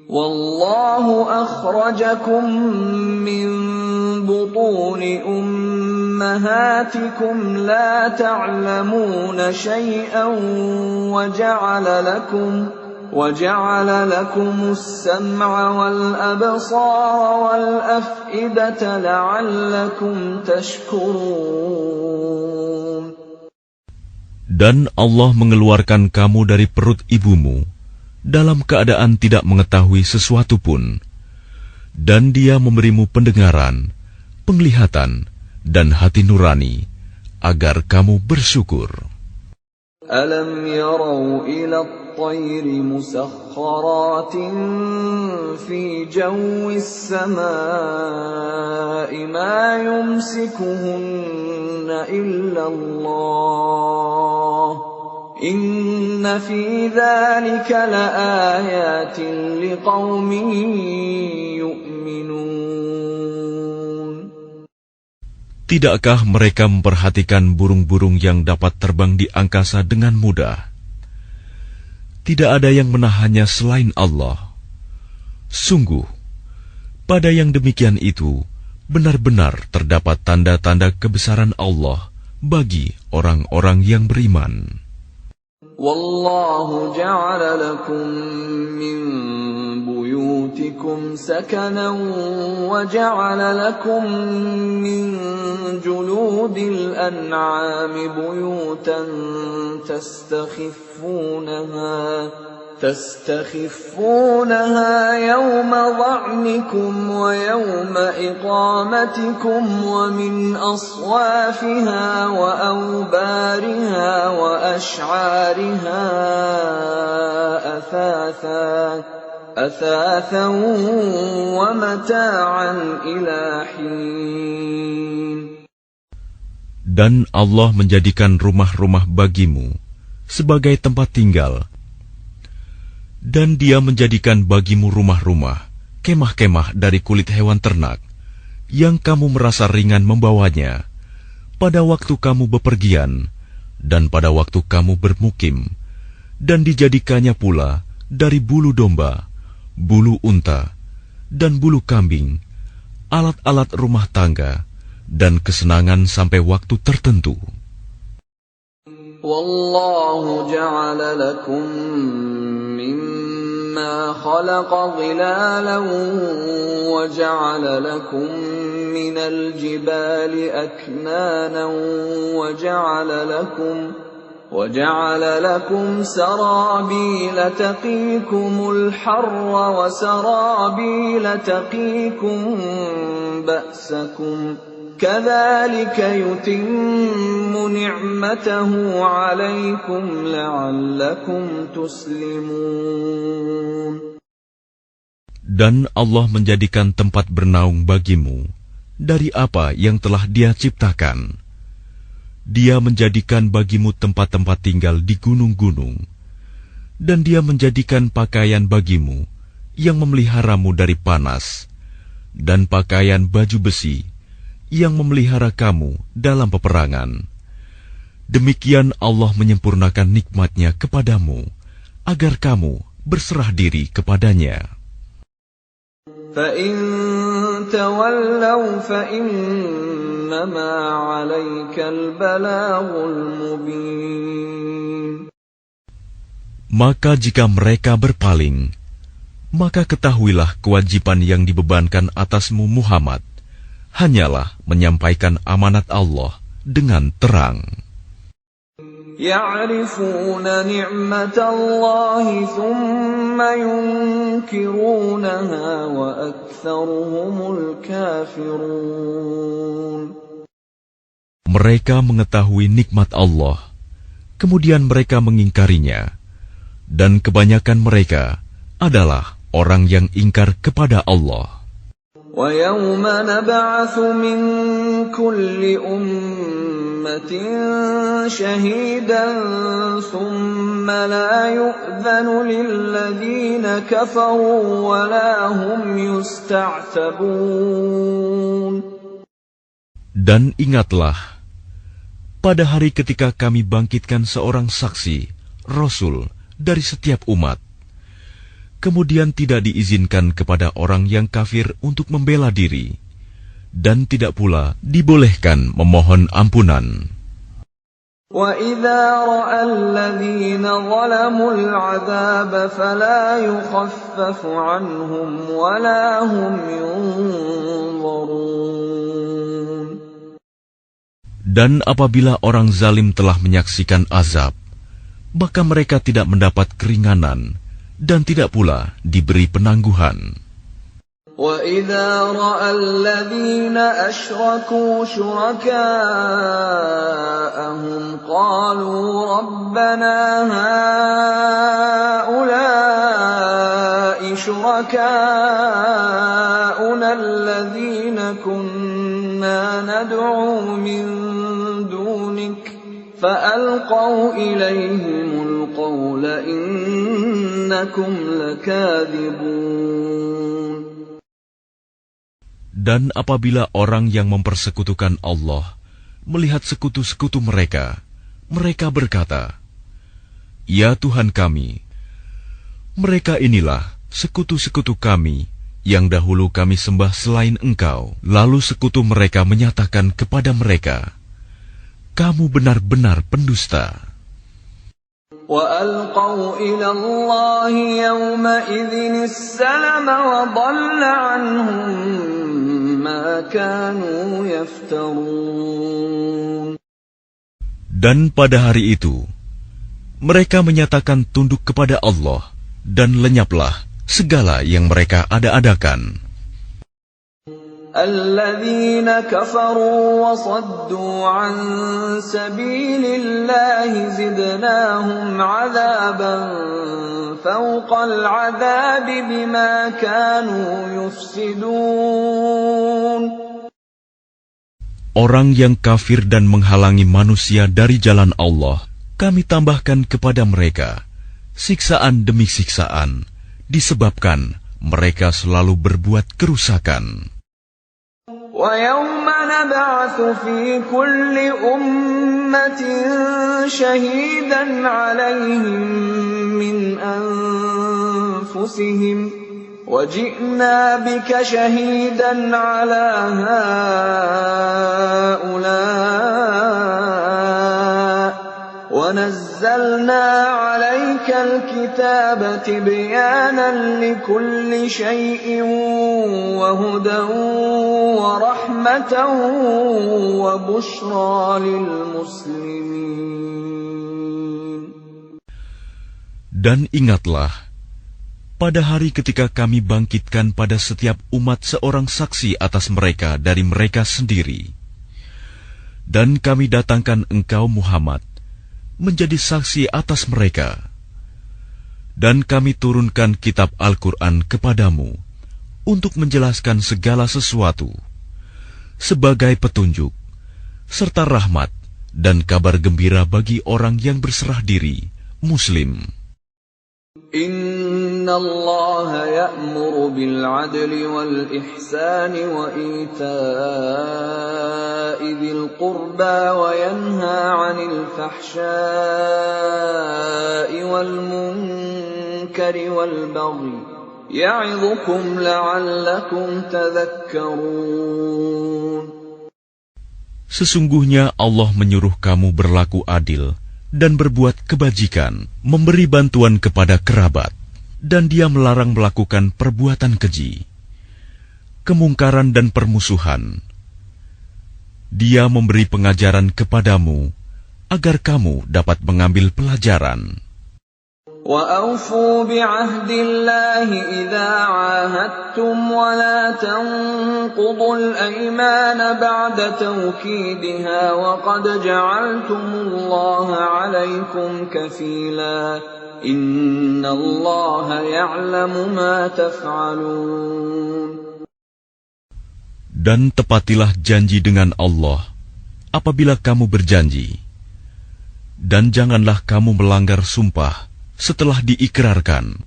Wallahu akhrajakum min butuni ummahatikum la ta'lamuna shay'an wa ja'ala lakum as-sam'a wal absara wal af'idata la'allakum tashkurun. Dan Allah mengeluarkan kamu dari perut ibumu dalam keadaan tidak mengetahui sesuatu pun, dan Dia memberimu pendengaran, penglihatan, dan hati nurani agar kamu bersyukur. أَلَمْ يَرَوْا إِلَى الطَّيْرِ مُسَخَّرَاتٍ فِي جَوِّ السَّمَاءِ مَا يُمْسِكُهُنَّ إِلَّا اللَّهُ إِنَّ فِي ذَلِكَ لَآيَاتٍ لِقَوْمٍ يُؤْمِنُونَ. Tidakkah mereka memperhatikan burung-burung yang dapat terbang di angkasa dengan mudah? Tidak ada yang menahannya selain Allah. Sungguh, pada yang demikian itu, benar-benar terdapat tanda-tanda kebesaran Allah bagi orang-orang yang beriman. Wallahu ja'ala lakum min buyutikum sakanan wa ja'ala lakum min juludil an'ami buyutan تستخفونها يوم ظعنكم ويوم إقامتكم ومن أصوافها وأوبارها وأشعارها أثاثا ومتاعا إلى حين. Dan Allah menjadikan rumah-rumah bagimu sebagai tempat tinggal, dan Dia menjadikan bagimu rumah-rumah, kemah-kemah dari kulit hewan ternak, yang kamu merasa ringan membawanya, pada waktu kamu bepergian, dan pada waktu kamu bermukim, dan dijadikannya pula dari bulu domba, bulu unta, dan bulu kambing, alat-alat rumah tangga, dan kesenangan sampai waktu tertentu. Wallahu ja'ala lakum mimma khalaqa dhilalan wa ja'ala lakum minal jibali aknanan wa ja'ala lakum sarabila taqikumul harra wa sarabila taqikum ba'sakum كَذَلِكَ يُتِمُّ نِعْمَتَهُ عَلَيْكُمْ لَعَلَّكُمْ تُسْلِمُونَ. Dan Allah menjadikan tempat bernaung bagimu dari apa yang telah Dia ciptakan. Dia menjadikan bagimu tempat-tempat tinggal di gunung-gunung, dan Dia menjadikan pakaian bagimu yang memeliharamu dari panas, dan pakaian baju besi yang memelihara kamu dalam peperangan. Demikian Allah menyempurnakan nikmat-Nya kepadamu, agar kamu berserah diri kepadanya. فَإِن تَوَلَّوْا فَإِنَّمَا عَلَيْكَ الْبَلَاغُ الْمُبِينُ. Maka jika mereka berpaling, maka ketahuilah kewajiban yang dibebankan atasmu Muhammad hanyalah menyampaikan amanat Allah dengan terang. Ya'rifuna ni'matallahi thumma yunkirunaha wa aktsaruhumul kafirun. Mereka mengetahui nikmat Allah, kemudian mereka mengingkarinya, dan kebanyakan mereka adalah orang yang ingkar kepada Allah. وَيَوْمَ نَبْعَثُ مِنْ كُلِّ أُمَّةٍ شَهِيدًا ثُمَّ لَا يُؤْذَنُ لِلَّذِينَ كَفَرُوا وَلَا هُمْ يُسْتَعْتَبُونَ. Dan ingatlah, pada hari ketika kami bangkitkan seorang saksi, Rasul, dari setiap umat, kemudian tidak diizinkan kepada orang yang kafir untuk membela diri, dan tidak pula dibolehkan memohon ampunan. وَإِذَا رَأَى الَّذِينَ ظَلَمُوا الْعَذَابَ فَلَا يُخَفَّفُ عَنْهُمْ وَلَا هُمْ يُنظَرُونَ. Dan apabila orang zalim telah menyaksikan azab, maka mereka tidak mendapat keringanan, dan tidak pula diberi penangguhan. وَإِذَا رَأَى الَّذِينَ أَشْرَكُوا شُرَكَاءَهُمْ قَالُوا رَبَّنَا هَؤُلَاءِ شُرَكَاؤُنَا الَّذِينَ كُنَّا نَدْعُو مِن دُونِكَ فَأَلْقَوْا إِلَيْهِمُ الْقَوْلَ إِنَّكُمْ لَكَاذِبُونَ. Dan apabila orang yang mempersekutukan Allah melihat sekutu-sekutu mereka, mereka berkata, "Ya Tuhan kami, mereka inilah sekutu-sekutu kami yang dahulu kami sembah selain Engkau." Lalu sekutu mereka menyatakan kepada mereka, "Kamu benar-benar pendusta." وَأَلْقَوْا إِلَى اللَّهِ يَوْمَئِذٍ السَّلَمَ وَضَلَّ عَنْهُمْ مَا كَانُوا يَفْتَرُونَ. Dan pada hari itu, mereka menyatakan tunduk kepada Allah, dan lenyaplah segala yang mereka ada-adakan. الَّذِينَ كَفَرُوا وَصَدُّوا عَن سَبِيلِ اللَّهِ زِدْنَاهُمْ عَذَابًا فَوْقَ الْعَذَابِ بِمَا كَانُوا يُفْسِدُونَ. Orang yang kafir dan menghalangi manusia dari jalan Allah, kami tambahkan kepada mereka siksaan demi siksaan, disebabkan mereka selalu berbuat kerusakan. وَيَوْمَ نَبْعَثُ فِي كُلِّ أُمَّةٍ شَهِيدًا عَلَيْهِمْ مِنْ أَنفُسِهِمْ وَجِئْنَا بِكَ شَهِيدًا عَلَى هَؤُلَاءِ وَنَزَّلْنَا عَلَيْكَ الْكِتَابَ تِبْيَانًا لِكُلِّ شَيْءٍ وَهُدًى وَرَحْمَةً وَبُشْرَى لِلْمُسْلِمِينَ. Dan ingatlah, pada hari ketika kami bangkitkan pada setiap umat seorang saksi atas mereka dari mereka sendiri. Dan kami datangkan engkau Muhammad menjadi saksi atas mereka. Dan kami turunkan kitab Al-Quran kepadamu untuk menjelaskan segala sesuatu sebagai petunjuk, serta rahmat dan kabar gembira bagi orang yang berserah diri, Muslim. Inna Allah ya'muru bil 'adli wal ihsani wa ita'i dzil qurba wa yanha 'anil fahsya'i wal munkari wal baghi ya'idhukum la'allakum tadhakkarun. Sesungguhnya Allah menyuruh kamu berlaku adil dan berbuat kebajikan, memberi bantuan kepada kerabat, dan Dia melarang melakukan perbuatan keji, kemungkaran dan permusuhan. Dia memberi pengajaran kepadamu agar kamu dapat mengambil pelajaran. وَأَوْفُوا بِعَهْدِ اللَّهِ إِذَا عَاهَدتُّمْ وَلَا تَنقُضُوا الْأَيْمَانَ بَعْدَ تَوْكِيدِهَا وَقَدْ جَعَلْتُمُ اللَّهَ عَلَيْكُمْ كَفِيلًا إِنَّ اللَّهَ يَعْلَمُ مَا تَفْعَلُونَ. Dan tepatilah janji dengan Allah apabila kamu berjanji, dan janganlah kamu melanggar sumpah setelah diikrarkan.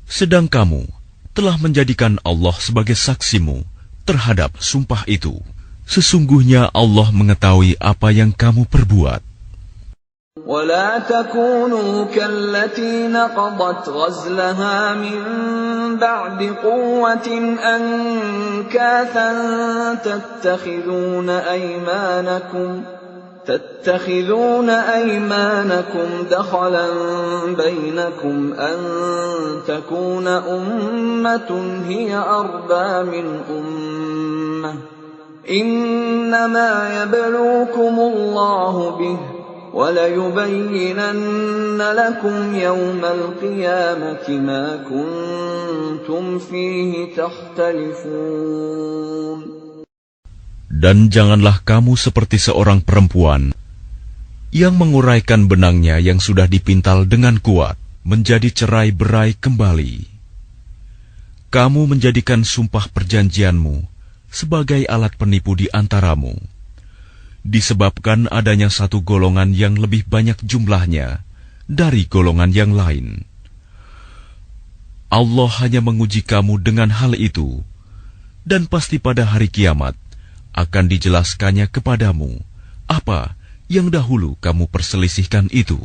Sedang kamu telah menjadikan Allah sebagai saksimu terhadap sumpah itu. Sesungguhnya Allah mengetahui apa yang kamu perbuat. وَلَا تَكُونُوا كَالَّتِي نَقَضَتْ غَزْلَهَا مِنْ بَعْدِ قُوَّةٍ أَنْكَاثًا تَتَّخِذُونَ أَيْمَانَكُمْ دَخَلًا بَيْنَكُمْ أَنْ تَكُونَ أُمَّةٌ هِيَ أَرْبَى مِنْ أُمَّةٍ إِنَّمَا يَبْلُوكُمُ اللَّهُ بِهِ وَلَيُبَيِّنَنَّ لَكُمْ يَوْمَ الْقِيَامَةِ مَا كُنْتُمْ كنتم فيه تختلفون. Dan janganlah kamu seperti seorang perempuan yang menguraikan benangnya yang sudah dipintal dengan kuat menjadi cerai-berai kembali. Kamu menjadikan sumpah perjanjianmu sebagai alat penipu di antaramu, disebabkan adanya satu golongan yang lebih banyak jumlahnya dari golongan yang lain. Allah hanya menguji kamu dengan hal itu, dan pasti pada hari kiamat akan dijelaskannya kepadamu apa yang dahulu kamu perselisihkan itu.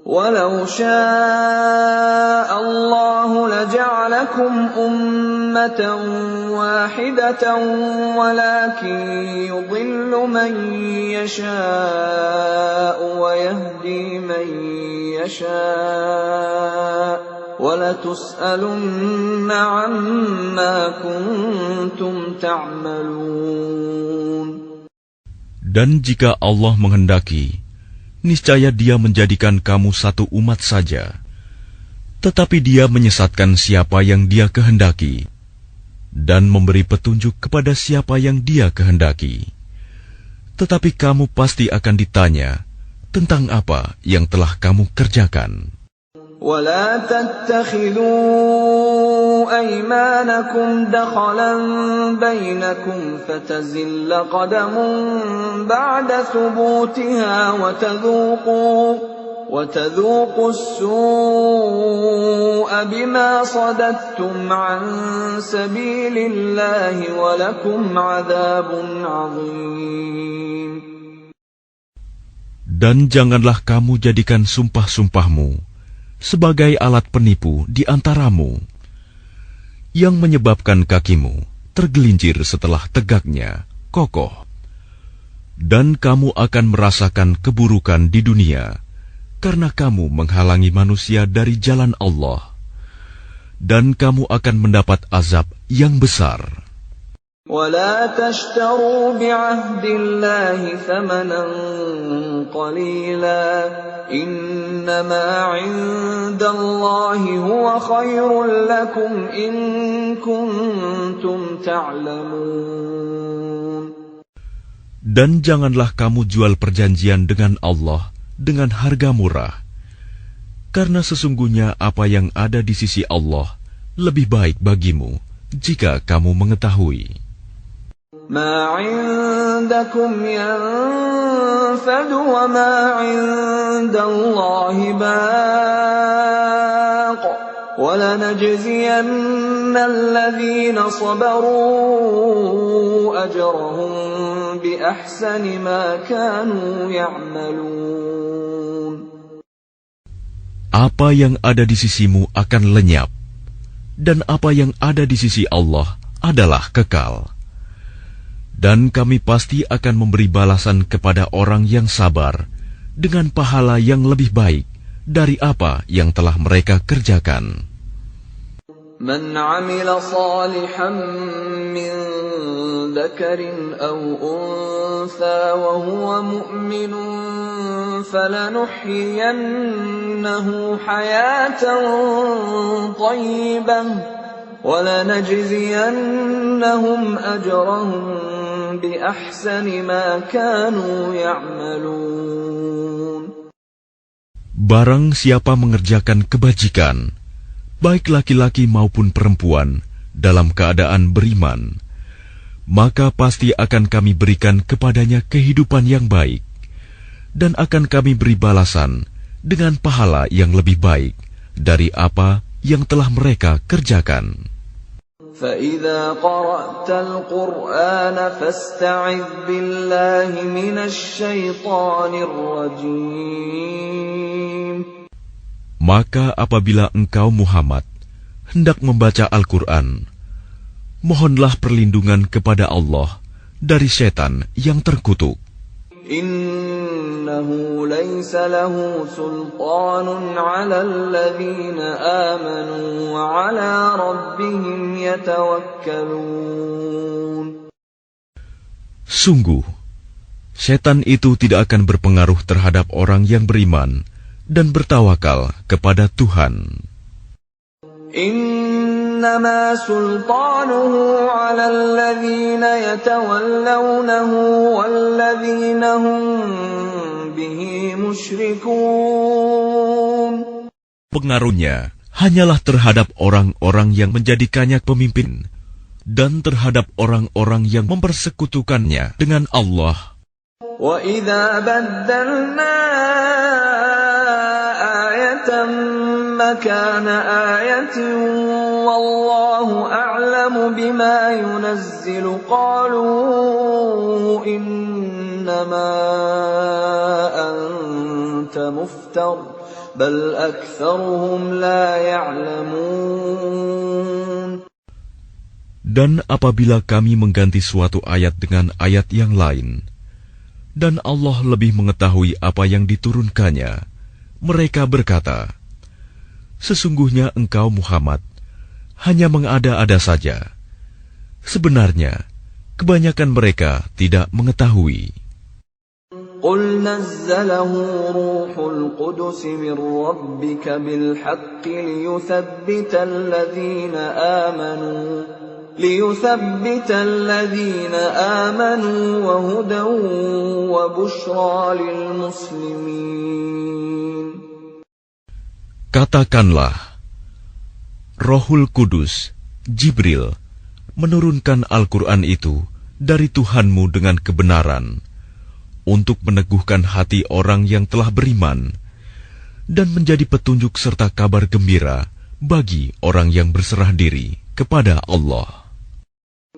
وَلَوْ شَاءَ اللَّهُ لَجَعَلَكُمْ أُمَّةً وَاحِدَةً وَلَكِنْ يُضِلُّ مَنْ يَشَاءُ وَيَهْدِي مَنْ يَشَاءُ وَلَتُسْأَلُنَّ عَمَّا كُنْتُمْ تَعْمَلُونَ. Dan jika Allah menghendaki, niscaya Dia menjadikan kamu satu umat saja, tetapi Dia menyesatkan siapa yang Dia kehendaki dan memberi petunjuk kepada siapa yang Dia kehendaki. Tetapi kamu pasti akan ditanya tentang apa yang telah kamu kerjakan. وَلَا تَتَّخِذُوا أَيْمَانَكُمْ دَخَلًا بَيْنَكُمْ فَتَزِلَّ قَدَمٌ بَعْدَ ثُبُوتِهَا وَتَذُوقُوا السُّوءَ بِمَا صَدَدتُّمْ عَنْ سَبِيلِ اللَّهِ وَلَكُمْ عَذَابٌ عَظِيمٌ. Dan janganlah kamu jadikan sumpah-sumpahmu sebagai alat penipu di antaramu, yang menyebabkan kakimu tergelincir setelah tegaknya kokoh. Dan kamu akan merasakan keburukan di dunia, karena kamu menghalangi manusia dari jalan Allah. Dan kamu akan mendapat azab yang besar. وَلَا تَشْتَرُوا بِعَهْدِ اللَّهِ ثَمَنًا قَلِيلًا إِنَّمَا عِندَ اللَّهِ هُوَ خَيْرٌ لَكُمْ إِن كُنتُمْ تَعْلَمُونَ. Dan janganlah kamu jual perjanjian dengan Allah dengan harga murah, karena sesungguhnya apa yang ada di sisi Allah lebih baik bagimu jika kamu mengetahui. مَا عِندَكُمْ يَنفَدُ وَمَا عِندَ اللَّهِ بَاقٍ وَلَنَجْزِيَنَّ الَّذِينَ صَبَرُوا أَجْرَهُمْ بِأَحْسَنِ مَا كَانُوا يَعْمَلُونَ. Apa yang ada di sisimu akan lenyap, dan apa yang ada di sisi Allah adalah kekal. Dan kami pasti akan memberi balasan kepada orang yang sabar dengan pahala yang lebih baik dari apa yang telah mereka kerjakan. مَنْ عَمِلَ صَالِحًا مِّن ذَكَرٍ أَوْ أُنثَىٰ وَهُوَ مُؤْمِنٌ فَلَنُحْيِيَنَّهُ حَيَاةً طَيِّبَةً وَلَنَجْزِيَنَّهُمْ أَجْرَهُمْ بِأَحْسَنِ مَا كَانُوا يَعْمَلُونَ. Barang siapa mengerjakan kebajikan, baik laki-laki maupun perempuan, dalam keadaan beriman, maka pasti akan kami berikan kepadanya kehidupan yang baik, dan akan kami beri balasan dengan pahala yang lebih baik dari apa yang telah mereka kerjakan. فَإِذَا قَرَأْتَ الْقُرْآنَ فَاسْتَعِذْ بِاللَّهِ مِنَ الشَّيْطَانِ الرَّجِيمِ. Maka apabila engkau Muhammad hendak membaca Al-Quran, mohonlah perlindungan kepada Allah dari setan yang terkutuk. Innahu laysa lahu sultanun 'ala alladhina amanu wa 'ala rabbihim yatawakkalun. Sungguh, setan itu tidak akan berpengaruh terhadap orang yang beriman dan bertawakal kepada Tuhan. إنما سلطانه على الذين يتولونه والذين هم به مشركون. Pengaruhnya hanyalah terhadap orang-orang yang menjadikannya pemimpin dan terhadap orang-orang yang mempersekutukannya dengan Allah. وَإِذَا بَدَّلْنَا آيَةً مَكَانَ آيَةٍ وَاللَّهُ أَعْلَمُ بِمَا يُنَزِّلُ قَالُوا إِنَّمَا أَنْتَ مُفْتَرٍ بَلْ أَكْثَرُهُمْ لَا يَعْلَمُونَ. Dan apabila kami mengganti suatu ayat dengan ayat yang lain, dan Allah lebih mengetahui apa yang diturunkannya, mereka berkata, sesungguhnya engkau Muhammad hanya mengada-ada saja. Sebenarnya, kebanyakan mereka tidak mengetahui. قُلْ نَزَّلَهُ رُوحُ الْقُدُسِ مِنْ رَبِّكَ بِالْحَقِّ لِيُثَبِّتَ الَّذِينَ آمَنُوا وَهُدًى وَبُشْرَى لِلْمُسْلِمِينَ. Katakanlah, Rohul Kudus, Jibril, menurunkan Al-Quran itu dari Tuhanmu dengan kebenaran, untuk meneguhkan hati orang yang telah beriman, dan menjadi petunjuk serta kabar gembira bagi orang yang berserah diri kepada Allah.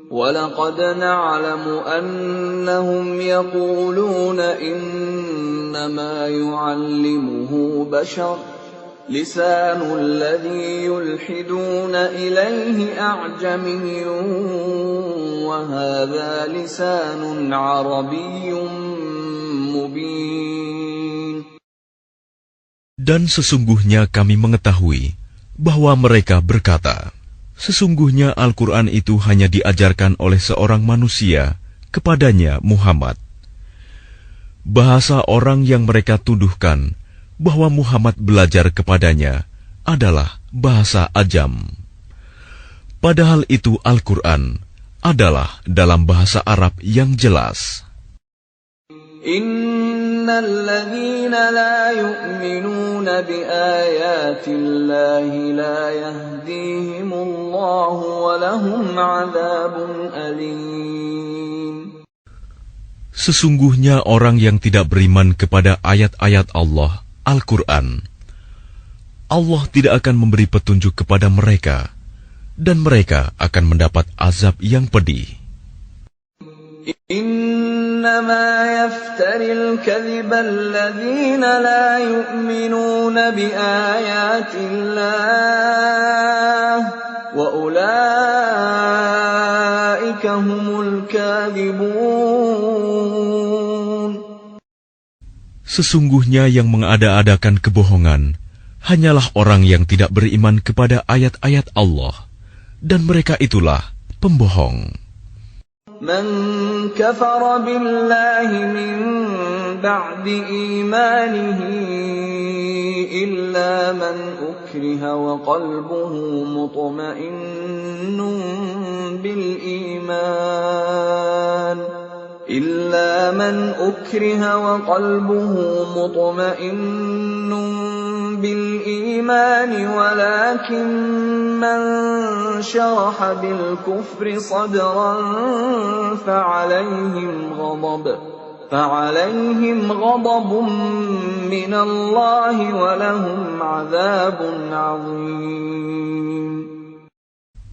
وَلَقَدْ نَعْلَمُ أَنَّهُمْ يَقُولُونَ إِنَّمَا يُعَلِّمُهُ بَشَرٌ لِسَانُ الَّذِي يُلْحِدُونَ إِلَيْهِ أَعْجَمِيٌّ وَهَذَا لِسَانٌ عَرَبِيٌّ مُبِينٌ. Dan sesungguhnya kami mengetahui bahwa mereka berkata, sesungguhnya Al-Quran itu hanya diajarkan oleh seorang manusia kepadanya Muhammad. Bahasa orang yang mereka tuduhkan bahwa Muhammad belajar kepadanya adalah bahasa Ajam. Padahal itu Al-Quran adalah dalam bahasa Arab yang jelas. Innal ladzina la yu'minuna bi ayatillahi la yahdihimullahu wa lahum 'adzabun alim. Sesungguhnya orang yang tidak beriman kepada ayat-ayat Allah, Al-Quran, Allah tidak akan memberi petunjuk kepada mereka, dan mereka akan mendapat azab yang pedih. Innama yaftaril kadhiba alladhina la yu'minuna bi ayatillah wa ulaika humul kadhibun. Sesungguhnya yang mengada-adakan kebohongan hanyalah orang yang tidak beriman kepada ayat-ayat Allah, dan mereka itulah pembohong. Man kafara billahi min ba'di imanihi illa man ukriha wa qalbuhu mutma'innun bil iman. إلا من أكره وقلبه مطمئن بالإيمان ولكن من شرح بالكفر صدرا فعليهم غضب من الله ولهم عذاب عظيم.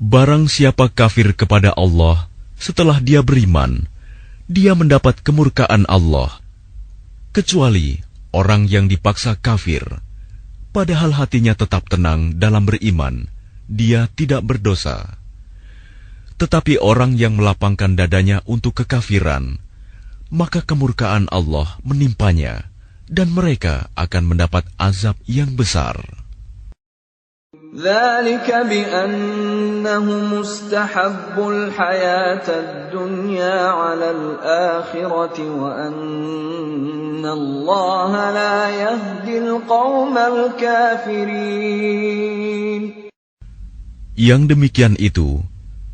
Barang siapa kafir kepada Allah setelah dia beriman, dia mendapat kemurkaan Allah, kecuali orang yang dipaksa kafir, padahal hatinya tetap tenang dalam beriman, dia tidak berdosa. Tetapi orang yang melapangkan dadanya untuk kekafiran, maka kemurkaan Allah menimpanya, dan mereka akan mendapat azab yang besar. ذلك بأنهم استحبوا الحياة الدنيا على الآخرة وأن الله لا يهدي القوم الكافرين. Yang demikian itu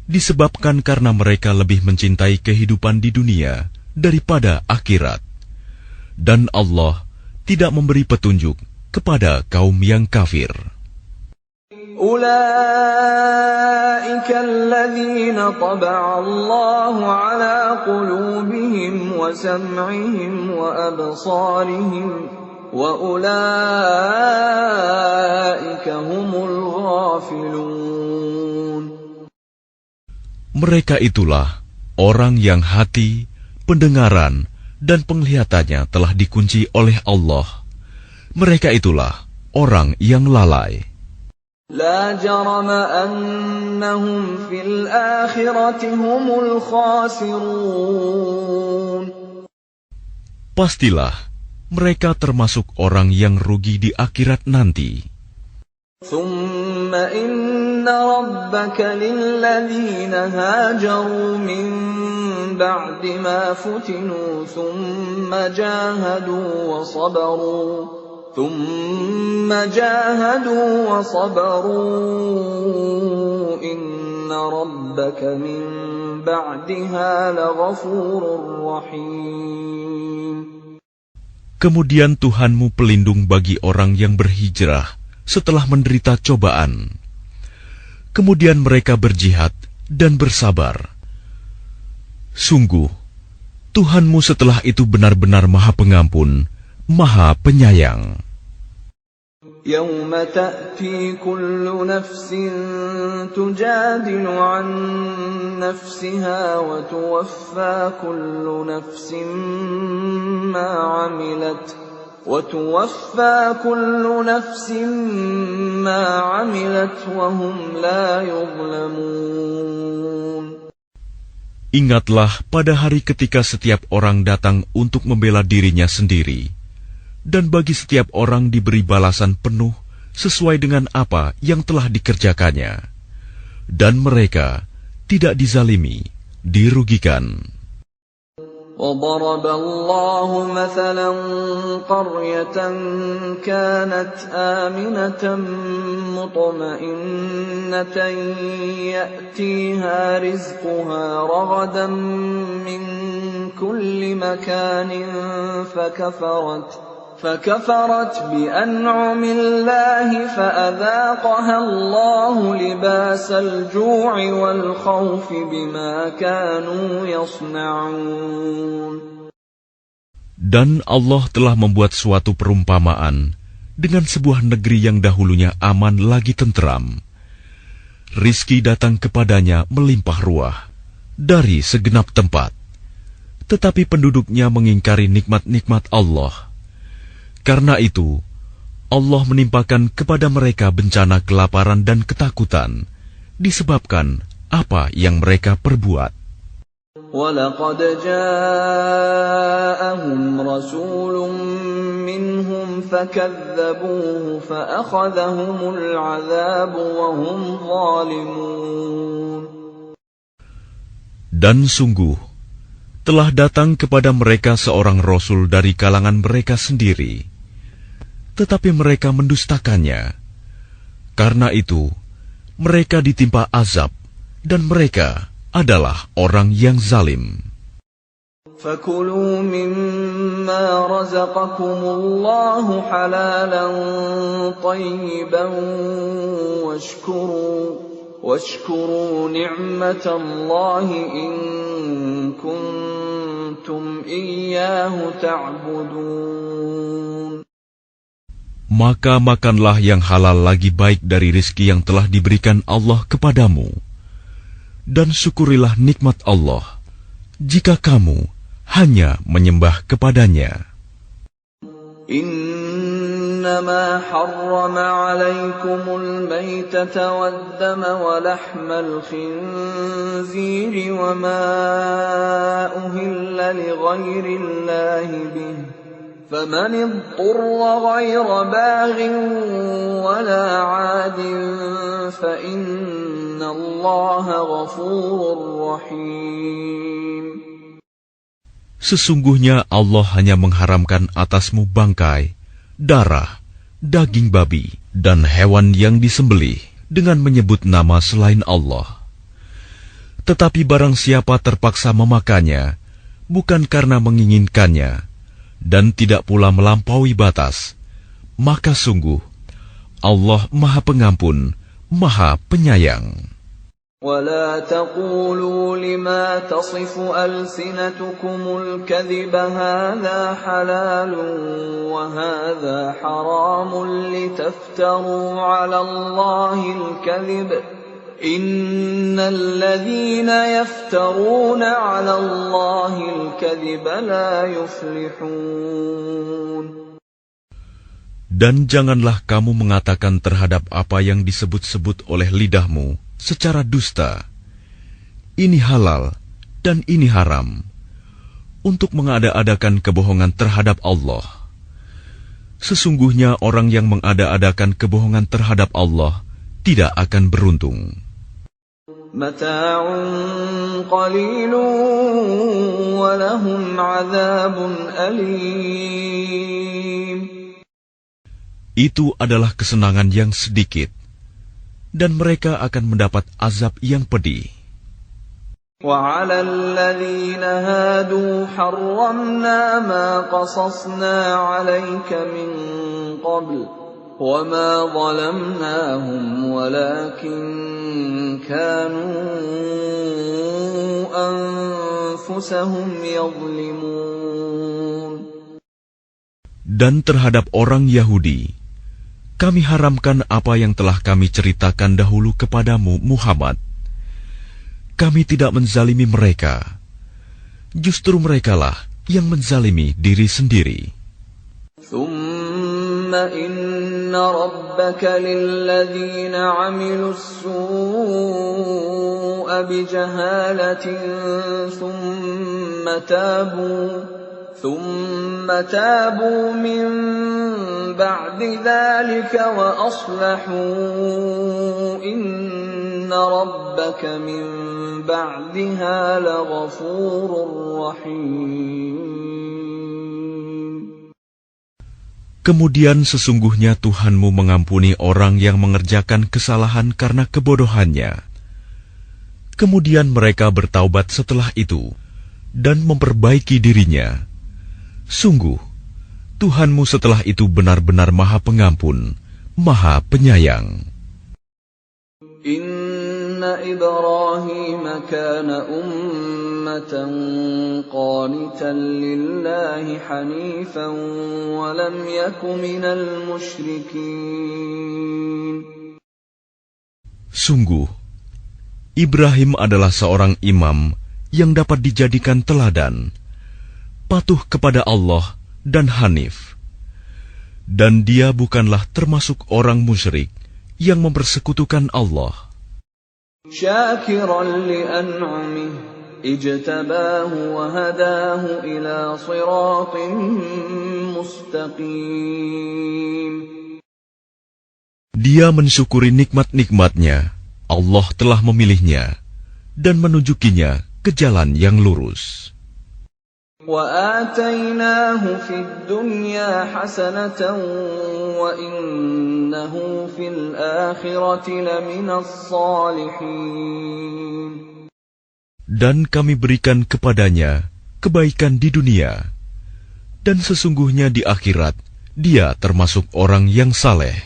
disebabkan karena mereka lebih mencintai kehidupan di dunia daripada akhirat. Dan Allah tidak memberi petunjuk kepada kaum yang kafir. أولئك الذين طبع الله على قلوبهم وسمعهم وأبصارهم وأولئك هم الغافلون. Mereka itulah orang yang hati, pendengaran, dan penglihatannya telah dikunci oleh Allah. Mereka itulah orang yang lalai. لا جرم أنهم في الآخرة هم الخاسرون. Pastilah mereka termasuk orang yang rugi di akhirat nanti. ثم إن ربك للذين هاجروا من بعد ما فتنوا ثم جاهدوا وصبروا إن ربك من بعدها لغفور رحيم. Kemudian Tuhanmu pelindung bagi orang yang berhijrah setelah menderita cobaan. Kemudian mereka berjihad dan bersabar. Sungguh, Tuhanmu setelah itu benar-benar Maha Pengampun, Maha Penyayang. يوم تأتي كل نفس تجادل عن نفسها وتوفى كل نفس ما عملت وهم لا يظلمون. Ingatlah pada hari ketika setiap orang datang untuk membela dirinya sendiri, dan bagi setiap orang diberi balasan penuh sesuai dengan apa yang telah dikerjakannya. Dan mereka tidak dizalimi, dirugikan. وضرب الله مثلا قرية كانت آمنة مطمئنة يأتيها رزقها رغدا من كل مكان فكفرت بأنعم الله فأذاقها الله لباس الجوع والخوف بما كانوا يصنعون. Dan Allah telah membuat suatu perumpamaan dengan sebuah negeri yang dahulunya aman lagi tenteram. Rizki datang kepadanya melimpah ruah dari segenap tempat, tetapi penduduknya mengingkari nikmat-nikmat Allah. Karena itu, Allah menimpakan kepada mereka bencana kelaparan dan ketakutan, disebabkan apa yang mereka perbuat. وَلَقَدْ جَاءَهُمْ رَسُولٌ مِّنْهُمْ فَكَذَّبُوهُ فَأَخَذَهُمُ الْعَذَابُ وَهُمْ ظَالِمُونَ. Dan sungguh, telah datang kepada mereka seorang Rasul dari kalangan mereka sendiri, tetapi mereka mendustakannya. Karena itu, mereka ditimpa azab, dan mereka adalah orang yang zalim. فَكُلُوا مِمَّا رَزَقَكُمُ اللَّهُ حَلَالًا طَيِّبًا وَاشْكُرُوا نِعْمَةَ اللَّهِ إِن كُنتُمْ إِيَّاهُ تَعْبُدُونَ. Maka makanlah yang halal lagi baik dari rizki yang telah diberikan Allah kepadamu, dan syukurilah nikmat Allah jika kamu hanya menyembah kepadanya. إنما حرم عليكم الميتة والدم ولحم الخنزير وما أهل لغير الله به فمن اضطر غير باغ ولا عاد فإن الله غفور رحيم. Sesungguhnya Allah hanya mengharamkan atasmu bangkai, darah, daging babi, dan hewan yang disembelih, dengan menyebut nama selain Allah. Tetapi barang siapa terpaksa memakannya, bukan karena menginginkannya, dan tidak pula melampaui batas, maka sungguh Allah Maha Pengampun, Maha Penyayang. ولا تقولوا لما تصف ألسنتكم الكذب هذا حلال وهذا حرام لتفتروا على الله الكذب إن الذين يفترون على الله الكذب لا يفلحون. Dan janganlah kamu mengatakan terhadap apa yang disebut-sebut oleh lidahmu secara dusta, ini halal dan ini haram, untuk mengada-adakan kebohongan terhadap Allah. Sesungguhnya orang yang mengada-adakan kebohongan terhadap Allah tidak akan beruntung. Mata'un qalilun wa lahum 'adzabun alim. Itu adalah kesenangan yang sedikit, dan mereka akan mendapat azab yang pedih. وَعَلَى الَّذِينَ هَادُوا حَرَّمْنَا مَا قَصَصْنَا عَلَيْكَ مِنْ قَبْلُ وَمَا ظَلَمْنَاهُمْ وَلَكِنْ كَانُوا أَنفُسَهُمْ يَظْلِمُونَ. Dan terhadap orang Yahudi, kami haramkan apa yang telah kami ceritakan dahulu kepadamu, Muhammad. Kami tidak menzalimi mereka. Justru merekalah yang menzalimi diri sendiri. ثُمَّ إِنَّ رَبَّكَ لِلَّذِينَ عَمِلُوا السُّوءَ بِجَهَالَةٍ ثُمَّ تَابُوا مِنْ بَعْدِ ذَلِكَ وَأَصْلَحُوا إِنَّ رَبَّكَ مِنْ بَعْدِهَا لَغَفُورٌ رَحِيمٌ. Kemudian sesungguhnya Tuhanmu mengampuni orang yang mengerjakan kesalahan karena kebodohannya. Kemudian mereka bertaubat setelah itu dan memperbaiki dirinya. Sungguh, Tuhanmu setelah itu benar-benar Maha Pengampun, Maha Penyayang. Inna Ibrahim kana ummatan qanitan lillahi hanifan wa lam yaku minal musyrikin. Sungguh, Ibrahim adalah seorang imam yang dapat dijadikan teladan, patuh kepada Allah dan hanif. Dan dia bukanlah termasuk orang musyrik yang mempersekutukan Allah. Syakiran li'an'amih ijtabahu wa hadahu ila siratin mustaqim. Dia mensyukuri nikmat-nikmatnya. Allah telah memilihnya dan menunjukinya ke jalan yang lurus. وَآتَيْنَاهُ فِي الدُّنْيَا حَسَنَةً وَإِنَّهُ فِي الْآخِرَةِ لَمِنَ الصَّالِحِينَ. Dan kami berikan kepadanya kebaikan di dunia, dan sesungguhnya di akhirat dia termasuk orang yang saleh.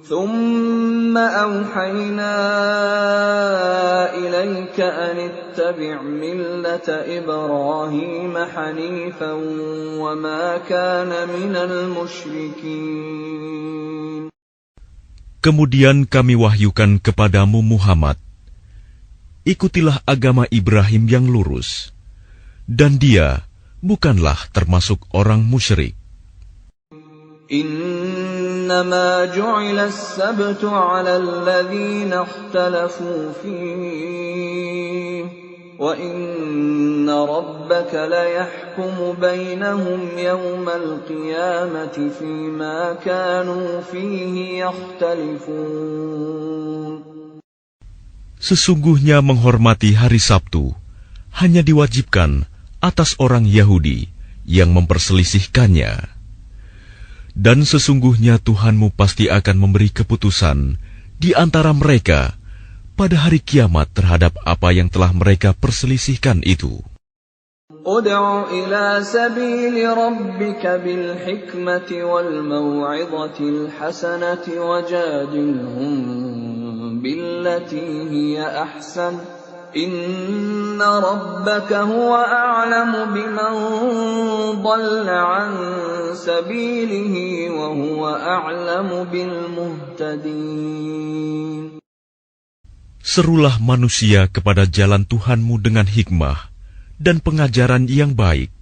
ثُمَّ أَوْحَيْنَا إِلَيْكَ أَنِ اتَّبِعْ مِلَّةَ إِبْرَاهِيمَ حَنِيفًا وَمَا كَانَ مِنَ الْمُشْرِكِينَ. Kemudian kami wahyukan kepadamu Muhammad, ikutilah agama Ibrahim yang lurus, dan dia bukanlah termasuk orang musyrik. إنما جعل السبت على الذين اختلفوا فيه وإن ربك ليحكم بينهم يوم القيامة فيما كانوا فيه يختلفون. Sesungguhnya menghormati hari Sabtu hanya diwajibkan atas orang Yahudi yang memperselisihkannya. Dan sesungguhnya Tuhanmu pasti akan memberi keputusan di antara mereka pada hari kiamat terhadap apa yang telah mereka perselisihkan itu. Ud'u ila sabili rabbika bil hikmati wal maw'idhatil hasanati wajadilhum billati hiya ahsan. Inna rabbaka huwa a'lamu biman dhalla 'an sabilihi wa huwa a'lamu bil muhtadin. Serulah manusia kepada jalan Tuhanmu dengan hikmah dan pengajaran yang baik,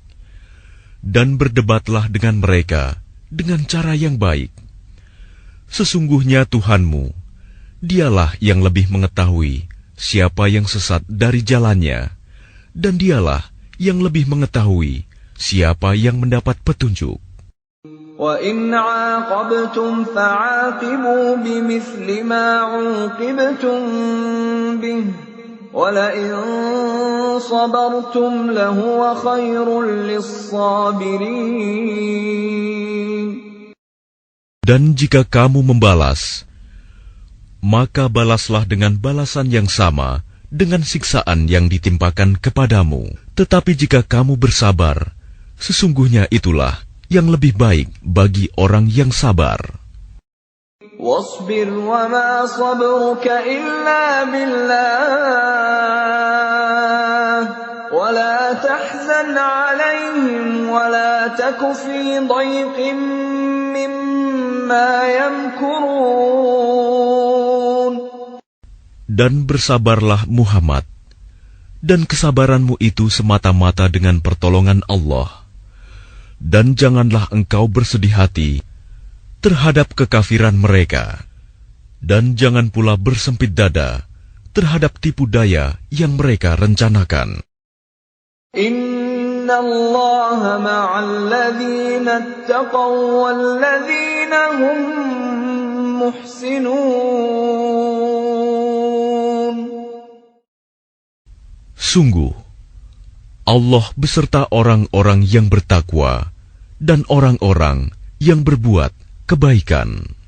dan berdebatlah dengan mereka dengan cara yang baik. Sesungguhnya Tuhanmu, Dialah yang lebih mengetahui siapa yang sesat dari jalannya, dan Dialah yang lebih mengetahui siapa yang mendapat petunjuk. Wa in 'aqabtum fa'aqibu bimithli ma 'uqibtum bih wa la in sabartum lahuwa khairul lis-sabirin. Dan jika kamu membalas, maka balaslah dengan balasan yang sama dengan siksaan yang ditimpakan kepadamu. Tetapi jika kamu bersabar, sesungguhnya itulah yang lebih baik bagi orang yang sabar. Wasbir wa ma sabruka illa billah wa la tahzan 'alaihim wa la taku fi dhayqin mimma yamkurun. Dan bersabarlah Muhammad, dan kesabaranmu itu semata-mata dengan pertolongan Allah. Dan janganlah engkau bersedih hati terhadap kekafiran mereka, dan jangan pula bersempit dada terhadap tipu daya yang mereka rencanakan. Inna Allaha ma'al ladzina ittaqaw wal ladzina hum muhsinun. Sungguh, Allah beserta orang-orang yang bertakwa dan orang-orang yang berbuat kebaikan.